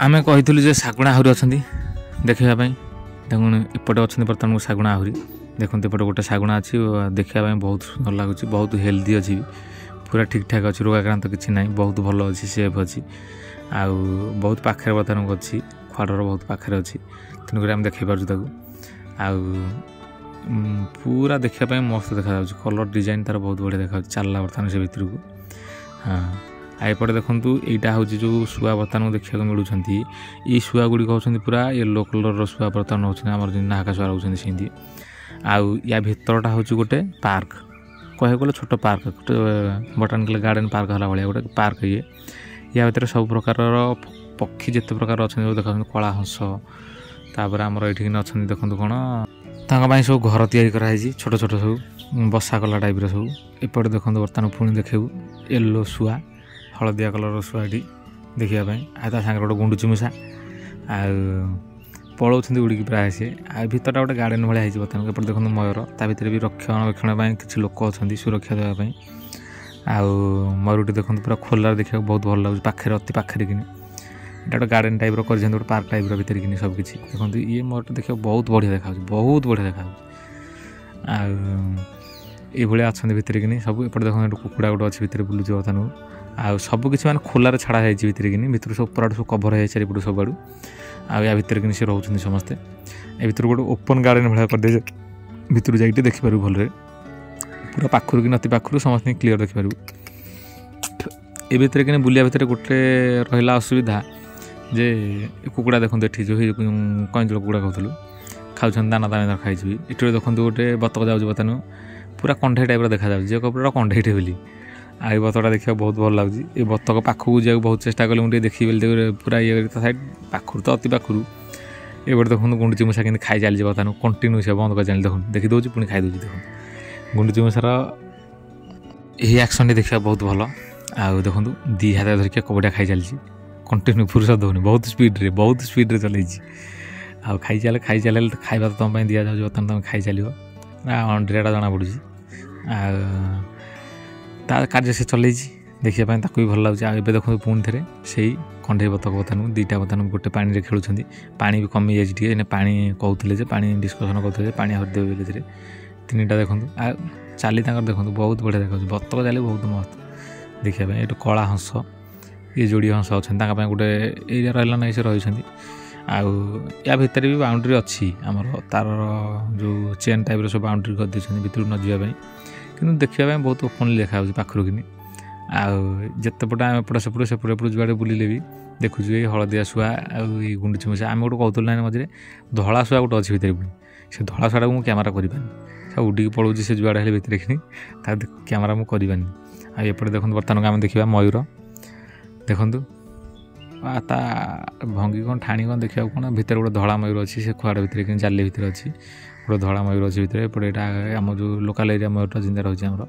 ଆମେ କହିଥିଲୁ ଯେ ଶାଗୁଣା ଆହୁରି ଅଛନ୍ତି ଦେଖିବା ପାଇଁ ଦେଖୁନ ଏପଟେ ଅଛନ୍ତି ବର୍ତ୍ତମାନକୁ ଶାଗୁଣା ଆହୁରି ଦେଖନ୍ତୁ ଏପଟେ ଗୋଟେ ଶାଗୁଣା ଅଛି ଦେଖିବା ପାଇଁ ବହୁତ ସୁନ୍ଦର ଲାଗୁଛି ବହୁତ ହେଲ୍ଦି ଅଛି ପୁରା ଠିକ୍ ଠାକ୍ ଅଛି ରୋଗାକ୍ରାନ୍ତ କିଛି ନାହିଁ ବହୁତ ଭଲ ଅଛି ସେଫ୍ ଅଛି ଆଉ ବହୁତ ପାଖରେ ବର୍ତ୍ତମାନକୁ ଅଛି ଖୁଆଡ଼ର ବହୁତ ପାଖରେ ଅଛି ତେଣୁକରି ଆମେ ଦେଖିପାରୁଛୁ ତାକୁ ଆଉ ପୁରା ଦେଖିବା ପାଇଁ ମସ୍ତ ଦେଖାଯାଉଛି କଲର୍ ଡିଜାଇନ୍ ତାର ବହୁତ ବଢ଼ିଆ ଦେଖାଯାଉଛି ଚାଲିଲା ବର୍ତ୍ତମାନ ସେ ଭିତରକୁ ହଁ ଆଉ ଏପଟେ ଦେଖନ୍ତୁ ଏଇଟା ହେଉଛି ଯେଉଁ ଶୁଆ ବର୍ତ୍ତମାନକୁ ଦେଖିବାକୁ ମିଳୁଛନ୍ତି ଏଇ ଶୁଆ ଗୁଡ଼ିକ ହେଉଛନ୍ତି ପୁରା ୟେଲୋ କଲର୍ର ଶୁଆ ବର୍ତ୍ତମାନ ହେଉଛନ୍ତି ଆମର ଯେମିତି ନାହାକା ଶୁଆ ରହୁଛନ୍ତି ସେମିତି ଆଉ ୟା ଭିତରଟା ହେଉଛି ଗୋଟେ ପାର୍କ କହିବାକୁ ଗଲେ ଛୋଟ ପାର୍କ ଗୋଟେ ବଟାନିକାଲ ଗାର୍ଡ଼େନ୍ ପାର୍କ ହେଲା ଭଳିଆ ଗୋଟେ ପାର୍କ ୟା ଭିତରେ ସବୁ ପ୍ରକାରର ପକ୍ଷୀ ଯେତେ ପ୍ରକାର ଅଛନ୍ତି ସବୁ ଦେଖାଉଛନ୍ତି କଳା ହଂସ ତାପରେ ଆମର ଏଇଠିକି ଅଛନ୍ତି ଦେଖନ୍ତୁ କ'ଣ ତାଙ୍କ ପାଇଁ ସବୁ ଘର ତିଆରି କରାହେଇଛି ଛୋଟ ଛୋଟ ସବୁ ବସା କଲା ଟାଇପ୍ର ସବୁ ଏପଟେ ଦେଖନ୍ତୁ ବର୍ତ୍ତମାନ ପୁଣି ଦେଖିବୁ ୟେଲୋ ଶୁଆ ହଳଦିଆ କଲର୍ର ଶୁଆ ଏଠି ଦେଖିବା ପାଇଁ ଆଉ ତା ସାଙ୍ଗରେ ଗୋଟେ ଗୁଣ୍ଡୁଚି ମୂଷା ଆଉ ପଳାଉଛନ୍ତି ଉଡ଼ିକି ପ୍ରାୟ ସିଏ ଆଉ ଭିତରଟା ଗୋଟେ ଗାର୍ଡ଼େନ୍ ଭଳିଆ ହେଇଛି ବର୍ତ୍ତମାନ ଏପଟେ ଦେଖନ୍ତୁ ମୟୂର ତା ଭିତରେ ବି ରକ୍ଷଣାବେକ୍ଷଣ ପାଇଁ କିଛି ଲୋକ ଅଛନ୍ତି ସୁରକ୍ଷା ଦେବା ପାଇଁ ଆଉ ମୟୂରଟି ଦେଖନ୍ତୁ ପୁରା ଖୋଲାରେ ଦେଖିବାକୁ ବହୁତ ଭଲ ଲାଗୁଛି ପାଖରେ ଅତି ପାଖରେ କିନି ଏଇଟା ଗୋଟେ ଗାର୍ଡ଼େନ୍ ଟାଇପ୍ର କରିଛନ୍ତି ଗୋଟେ ପାର୍କ ଟାଇପ୍ର ଭିତରେ କିନି ସବୁ କିଛି ଦେଖନ୍ତୁ ଇଏ ମୟୂରଟା ଦେଖିବାକୁ ବହୁତ ବଢ଼ିଆ ଦେଖାଯାଉଛି ବହୁତ ବଢ଼ିଆ ଦେଖାଯାଉଛି ଆଉ ଏଇଭଳିଆ ଅଛନ୍ତି ଭିତରେ କିନି ସବୁ ଏପଟେ ଦେଖନ୍ତୁ ଗୋଟେ କୁକୁଡ଼ା ଗୋଟେ ଅଛି ଭିତରେ ବୁଲୁଛି ବର୍ତ୍ତମାନକୁ ଆଉ ସବୁ କିଛି ମାନେ ଖୋଲାରେ ଛଡ଼ା ଯାଇଛି ଭିତରେ କିନି ଭିତରୁ ସବୁ ପୁରାଠୁ ସବୁ କଭର୍ ହେଇଯାଇଛି ଚାରିପଟୁ ସବୁଆଡ଼ୁ ଆଉ ୟା ଭିତରେ କିନି ସେ ରହୁଛନ୍ତି ସମସ୍ତେ ଏ ଭିତରୁ ଗୋଟେ ଓପନ୍ ଗାର୍ଡ଼େନ୍ ଭଳିଆ କରିଦେଇছে ଭିତରୁ ଯାଇକି ଦେଖିପାରିବୁ ଭଲରେ ପୁରା ପାଖରୁ କି ଅତି ପାଖରୁ ସମସ୍ତଙ୍କୁ କ୍ଲିୟର ଦେଖିପାରିବୁ ଏ ଭିତରେ କିନି ବୁଲିବା ଭିତରେ ଗୋଟେ ରହିଲା ଅସୁବିଧା ଯେ କୁକୁଡ଼ା ଦେଖନ୍ତୁ ଏଠି ଯେଉଁ କଇଁଚଳ କୁକୁଡ଼ା କହୁଥିଲୁ ଖାଉଛନ୍ତି ଦାନା ଦାନା ଖାଇଛି ଏଠି ଦେଖନ୍ତୁ ଗୋଟେ ବତକ ଯାଉଛି ବର୍ତ୍ତମାନ ପୁରା କଣ୍ଢେଇ ଟାଇପ୍ର ଦେଖାଯାଉଛି ଯେ ପୁରା କଣ୍ଢେଇଟେ ବୋଲି ଆଉ ଏ ବତକଟା ଦେଖିବାକୁ ବହୁତ ଭଲ ଲାଗୁଛି ଏ ବତକ ପାଖକୁ ଯିବାକୁ ବହୁତ ଚେଷ୍ଟା କଲେ ମୁଁ ଟିକେ ଦେଖିବି ବୋଲି ପୁରା ଇଏ ତା ସାଇଡ଼୍ ପାଖରୁ ତ ଅତି ପାଖରୁ ଏପଟେ ଦେଖନ୍ତୁ ଗୁଣ୍ଡୁଚି ମୂଷା କେମିତି ଖାଇ ଚାଲିଛି ବର୍ତ୍ତମାନ କଣ୍ଟିନ୍ୟୁ ସେ ବନ୍ଦ କରି ଚାଲିଛି ଦେଖନ୍ତୁ ଦେଖିଦେଉଛି ପୁଣି ଖାଇଦେଉଛି ଦେଖନ୍ତୁ ଗୁଣ୍ଡୁଚି ମୂଷାର ଏହି ଆକ୍ସନ୍ଟି ଦେଖିବାକୁ ବହୁତ ଭଲ ଆଉ ଦେଖନ୍ତୁ ଦୁଇ ହାତ ଧରିକି କବଡ଼ିଆ ଖାଇ ଚାଲିଛି କଣ୍ଟିନ୍ୟୁ ଫୁରୁସତ ଦେଉନି ବହୁତ ସ୍ପିଡ଼ରେ ଚଲେଇଛି ଆଉ ଖାଇ ଚାଲେ ଖାଇବା ତ ତୁମ ପାଇଁ ଦିଆଯାଉଛି ବର୍ତ୍ତମାନ ତୁମେ ଖାଇ ଚାଲିବ ନା ଅଣ୍ଡିରାଟା ଜଣାପଡ଼ୁଛି ଆଉ ତା କାର୍ଯ୍ୟ ସେ ଚଲେଇଛି ଦେଖିବା ପାଇଁ ତାକୁ ବି ଭଲ ଲାଗୁଛି ଆଉ ଏବେ ଦେଖନ୍ତୁ ପୁଣି ଥରେ ସେଇ କଣ୍ଢେଇ ବତକ ବର୍ତ୍ତମାନକୁ ଦୁଇଟା ବର୍ତ୍ତମାନ ଗୋଟେ ପାଣିରେ ଖେଳୁଛନ୍ତି ପାଣି ବି କମିଯାଇଛି ଟିକେ ଏଇନେ ପାଣି କହୁଥିଲେ ଯେ ପାଣି ଡିସ୍କସନ୍ କରୁଥିଲେ ଯେ ପାଣି ଆହୁରି ଦେବେ ବୋଲି ଏଥିରେ 3ଟା ଦେଖନ୍ତୁ ଆଉ ଚାଲି ତାଙ୍କର ଦେଖନ୍ତୁ ବହୁତ ବଢ଼ିଆ ଦେଖାଉଛି ବତକ ଚାଲି ବହୁତ ମସ୍ତ ଦେଖିବା ପାଇଁ ଏଇଠୁ କଳା ହଂସ ଇଏ ଯୋଡ଼ି ହଂସ ଅଛନ୍ତି ତାଙ୍କ ପାଇଁ ଗୋଟେ ଏରିଆ ରହିଲା ନାହିଁ ସେ ରହିଛନ୍ତି ଆଉ ୟା ଭିତରେ ବି ବାଉଣ୍ଡରୀ ଅଛି ଆମର ତାର ଯେଉଁ ଚେନ୍ ଟାଇପ୍ର ସବୁ ବାଉଣ୍ଡରୀ କରିଦେଇଛନ୍ତି ଭିତରକୁ ନ ଯିବା ପାଇଁ କିନ୍ତୁ ଦେଖିବା ପାଇଁ ବହୁତ ଓପନଲି ଦେଖାଯାଉଛି ପାଖରୁ କିନି ଆଉ ଯେତେପଟେ ଆମେ ଏପଟେ ସେପଟେ ଯୁଆଡ଼େ ବୁଲିଲେ ବି ଦେଖୁଛୁ ଏଇ ହଳଦିଆ ଶୁଆ ଆଉ ଏଇ ଗୁଣ୍ଡୁଚି ମୂଷା ଆମେ ଗୋଟେ କହୁଥିଲୁ ନା ମଝିରେ ଧଳା ଶୁଆ ଗୋଟେ ଅଛି ଭିତରେ ପୁଣି ସେ ଧଳା ଶୁଆଟାକୁ ମୁଁ କ୍ୟାମେରା କରିପାରୁନି ସେ ଉଡ଼ିକି ପଳାଉଛି ସେ ଯୁଆଡ଼େ ହେଲେ ଭିତରେ କିନି ତାକୁ କ୍ୟାମେରା ମୁଁ କରିପାରୁନି ଆଉ ଏପଟେ ଦେଖନ୍ତୁ ବର୍ତ୍ତମାନ ଆମେ ଦେଖିବା ମୟୂର ଦେଖନ୍ତୁ ତା ଭଙ୍ଗି କ'ଣ ଠାଣି କ'ଣ ଦେଖିବାକୁ କ'ଣ ଭିତରେ ଗୋଟେ ଧଳା ମୟୂର ଅଛି ସେ ଖୁଆଡ଼ ଭିତରେ କିନ୍ତୁ ଜାଲି ଭିତରେ ଅଛି ଗୋଟେ ଧଳା ମୟୂର ଅଛି ଭିତରେ ଏପଟେ ଏଇଟା ଆମ ଯେଉଁ ଲୋକାଲ୍ ଏରିଆ ମୟୂରଟା ଯେମିତି ରହିଛି ଆମର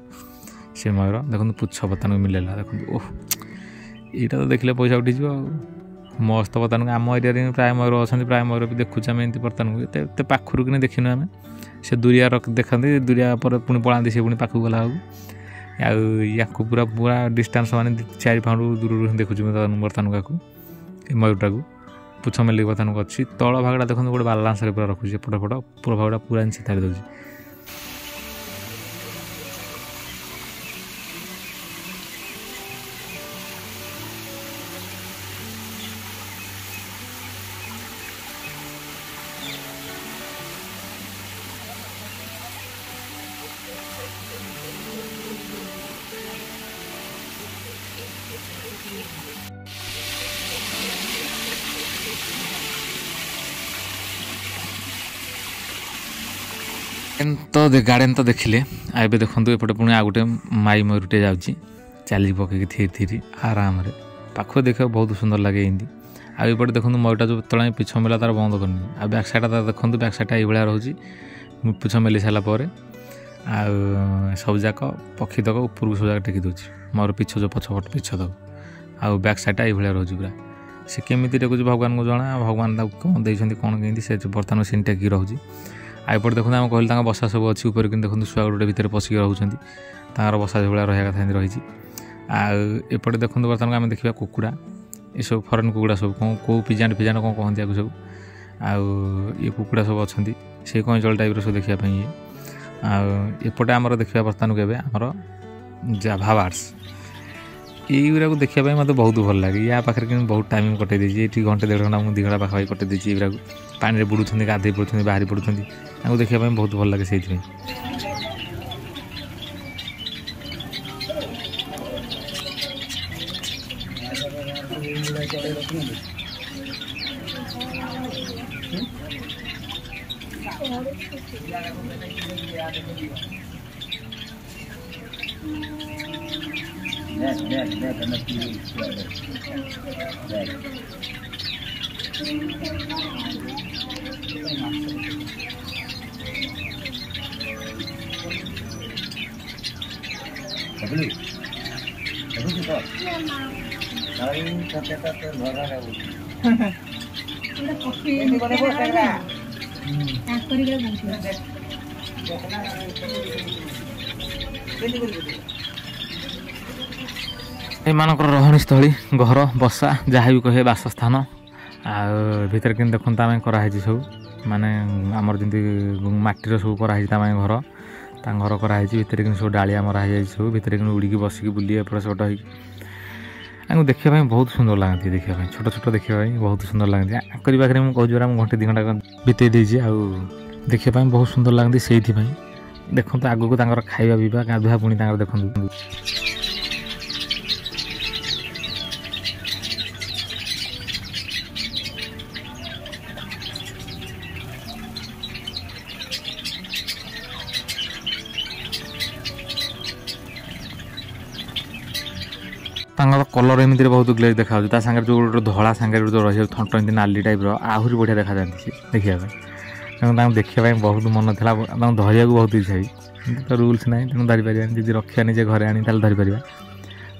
ସେ ମୟୂର ଦେଖନ୍ତୁ ପୁଚ୍ଛ ବର୍ତ୍ତମାନକୁ ମିଳିଲା ଦେଖନ୍ତୁ ଓହ ଏଇଟା ତ ଦେଖିଲେ ପଇସା ଉଠିଯିବ ଆଉ ମସ୍ତ ବର୍ତ୍ତମାନକୁ ଆମ ଏରିଆରେ ପ୍ରାୟ ମୟୂର ଅଛନ୍ତି ପ୍ରାୟ ମୟୂର ବି ଦେଖୁଛୁ ଆମେ ଏମିତି ବର୍ତ୍ତମାନକୁ ଏତେ ପାଖରୁ କିନି ଦେଖିନୁ ଆମେ ସେ ଦୁରିଆ ଦେଖନ୍ତି ଦୁରିଆ ପରେ ପୁଣି ପଳାନ୍ତି ସେ ପୁଣି ପାଖକୁ ଗଲା ବେଳକୁ ଆଉ ୟାକୁ ପୁରା ଡିଷ୍ଟାନ୍ସ ମାନେ 4 ପାଉଣ୍ଡ ଦୂରରୁ ହିଁ ଦେଖୁଛୁ ବର୍ତ୍ତମାନକୁ ଆକୁ ଏ ମୟୂରଟାକୁ ପୁଛ ମେଲିକି ବର୍ତ୍ତମାନକୁ ଅଛି ତଳ ଭାଗଟା ଦେଖନ୍ତୁ ଗୋଟେ ବାଲାନ୍ସରେ ପୁରା ରଖୁଛି ଏପଟ ଉପର ଭାଗଟା ପୁରା ଏମିତି ଛାଡ଼ି ଦେଉଛି तो गार्डन तो देखिले एबे देखंतु एपटे पुणी आ गोटे माई मयूरटे जाउची चली पकई धीरे धीरे आराम रे पाख देखा बहुत सुंदर लगे एमती आउपटे देखो मयूरटा जो तला पिछ मेला तार बंद करनी आ बैक साइड देखो बैक साइडटा ये रोचे पिछ मेली सारापर आ सब जाक पक्षी तक ऊपर सब जाक टेकी दूसरी मोर पिछ जो पछपट पिछ तक आ बैक साइडटा ये रोचे पूरा सी केमी टेकुच भगवान को जना भगवान कौन देखते कौन कमी से बर्तमान सीन टेकी रोचे आइपटे देखो आम कहली बसा सब अच्छी ऊपर कि देखो छुआ गोटे भितर पशिक रोचे बसा जो भाया रहा कथा रही आएपटे देखो बर्तमान आम देखा कुकुड़ा ये सब फरेन कुकुड़ा सब कौन कौ पिजाट फिजाट कौन कहते या सब आए कुकुड़ा सब अच्छा से कंचल टाइप सब देखापी ये आएपटे आमर देखा बर्तमान के आमर जाभा बार्ड्स युरा को देखापी मत बहुत भल लगे या पाखे कि बहुत टाइम कटे ये घंटे 1.5 घंटा मुझे 2 घंटा पाखापाखि कटे देती युरा को पानी में बुड़ूँ गाधे पड़ते बाहरी पड़ते देखापी बहुत भल लगे से एमानकर रहणीस्थली घर बसा जहाँ भी कहे बासस्थान आर कि देखते आम कराई सब माने आमर जमी मटीर सब कराई घर घर कराई भितर कि सब डालिया मरा सब भितर कि उड़ी बसिक बुली एपट सेपट हो देखापी बहुत सुंदर लगती देखापी छोट छोट देखापी बहुत सुंदर लगती आकरी पाखे मुझे कहूँ घंटे 2 घंटा बीते देजी देखापी बहुत सुंदर लगती से देखते आग को खाଇବା पीवा गाधुआ पुणी देखते कलर एमती बहुत ग्लेज देखा सागर जो गोटे धला सागर जो रही थंट एमती नाली टाइप आहरी बढ़िया देखा जाती देखापी तेणु देखापी बहुत मन था धरिया बहुत इच्छा तो रूल्स ना तेणु धरी पार जी रखा निजे घरे आनी धरी पार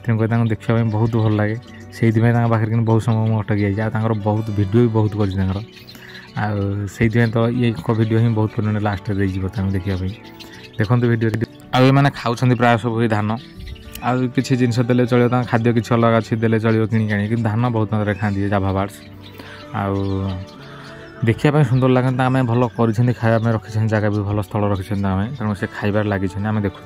तेणुक देखापी बहुत भल लगे से पाखे बहुत समय मुझे अटकी जाए बहुत भिडियो भी बहुत कर तो ये भिडियो ही बहुत परिमाण लास्ट बर्तमान देखापी देखो भिडियो आउ मैंने खाऊँ प्राय सब धान आउ किसी जिनस देले चलो खाद्य किसी अलग अच्छी देले चलो किणी कि धान बहुत मात्रा खाती जाभा बार्ड्स आउ देखापी सुंदर लगता आम भल कर खाया रखी जगह भी भल स्थल रखी आम तेणु से खाइबार लगी आम देखु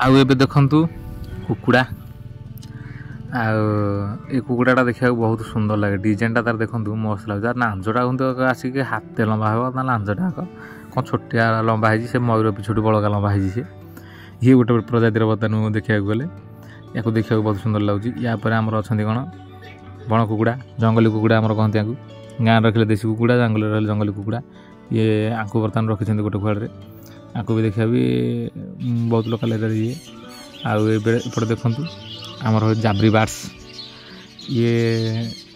आउ एबे देखंतु कुकुड़ा कुकुड़ाटा देखा बहुत सुंदर लगे डिजाइनटा तार देखंतु मस्त लगे लांजटा कहते आसिक हाथ लंबा हे लांजटा कौन छोटिया लंबा है से मयूर पिछुटी बड़का लंबा है से ये गोटे प्रजातिर बर्तमान देखा गले या देखा बहुत सुंदर लगुच यापर आमर अच्छा कौन बण कुकुड़ा जंगली कुकुड़ा आमर कहते या गाँव रखिले देशी कुकुड़ा जंगल रही जंगली कुकुड़ा ये आपको बर्तमान रखी गोटे खुआड़े आपको भी देखा भी बहुत लोकल ये आउपटे देखु आमर जाबरी बार्ड्स ये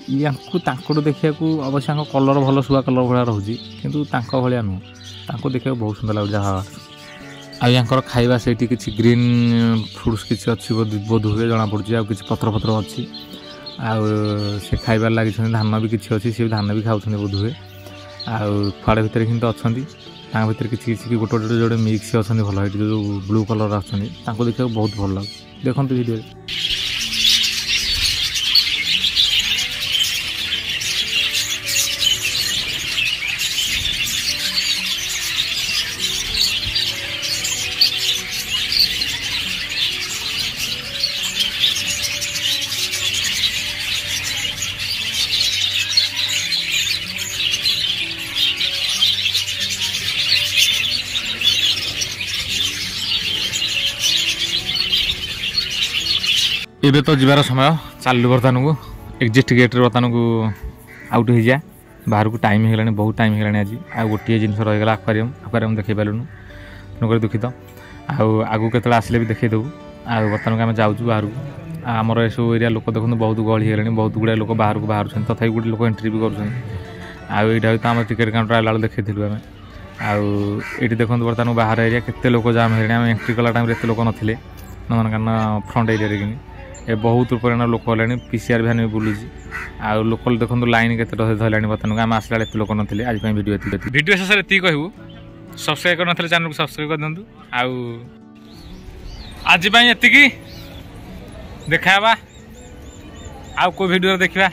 देखा अवश्य कलर भल शुआ कलर भाया रोचे कितु भाया नुह देखा बहुत सुंदर लगे जाभा बार्ड्स आर खाଇବା से किसी ग्रीन फ्रुट्स किसी अच्छी बोध हुए जना पड़ी कि पत्र पत्र अच्छी से खाइबार लगी धान भी किसी अच्छी सी धान भी खाऊँ बोध हुए आड़ भितर कि तो अच्छा भितर किसी किसी गोटे गोटे जोड़े मिक्स अच्छा भल जो ब्लू कलर आसुँच देखा बहुत भल लगे देखते वीडियो। एबे तो जीवार समय चलू बर्तमान को एग्जिट गेट्रे बर्तमान को आउट हो जा बाहर को टाइम होगा बहुत टाइम होगा आज आ गोटे जिन रहीगला आक्वारियम आक्वारियम देखे पारूँ तेणुक दुखित आगू के आसिले भी देखी देबू आ बर्तमान को आम जाऊँ बाहर को आमर ये सब एरिया लोक देखते बहुत गहली होगा बहुत गुड़ाए लोक बाहर को बाहर तथा गोटे लोक एंट्री भी कर आम टिकेट काउंटर आला देखी आम आईटी देखते बर्तमान बाहर एरिया केते लोक जाम हो एंट्री कला टाइम एत लोक नथिले नंदनकानन फ्रंट एरिया कि ए बहुत परिमाण लोक है पीसीआर भ्यान भी बुलूँ आ लोकल देखो लाइन के धरला बर्तमान आम आसला एत लोक नाले आज वीडियो शेष ये कहूँ सब्सक्राइब कर चैनल को सब्सक्राइब कर दिंतु आज ये देखा आउ को वीडियो देखा।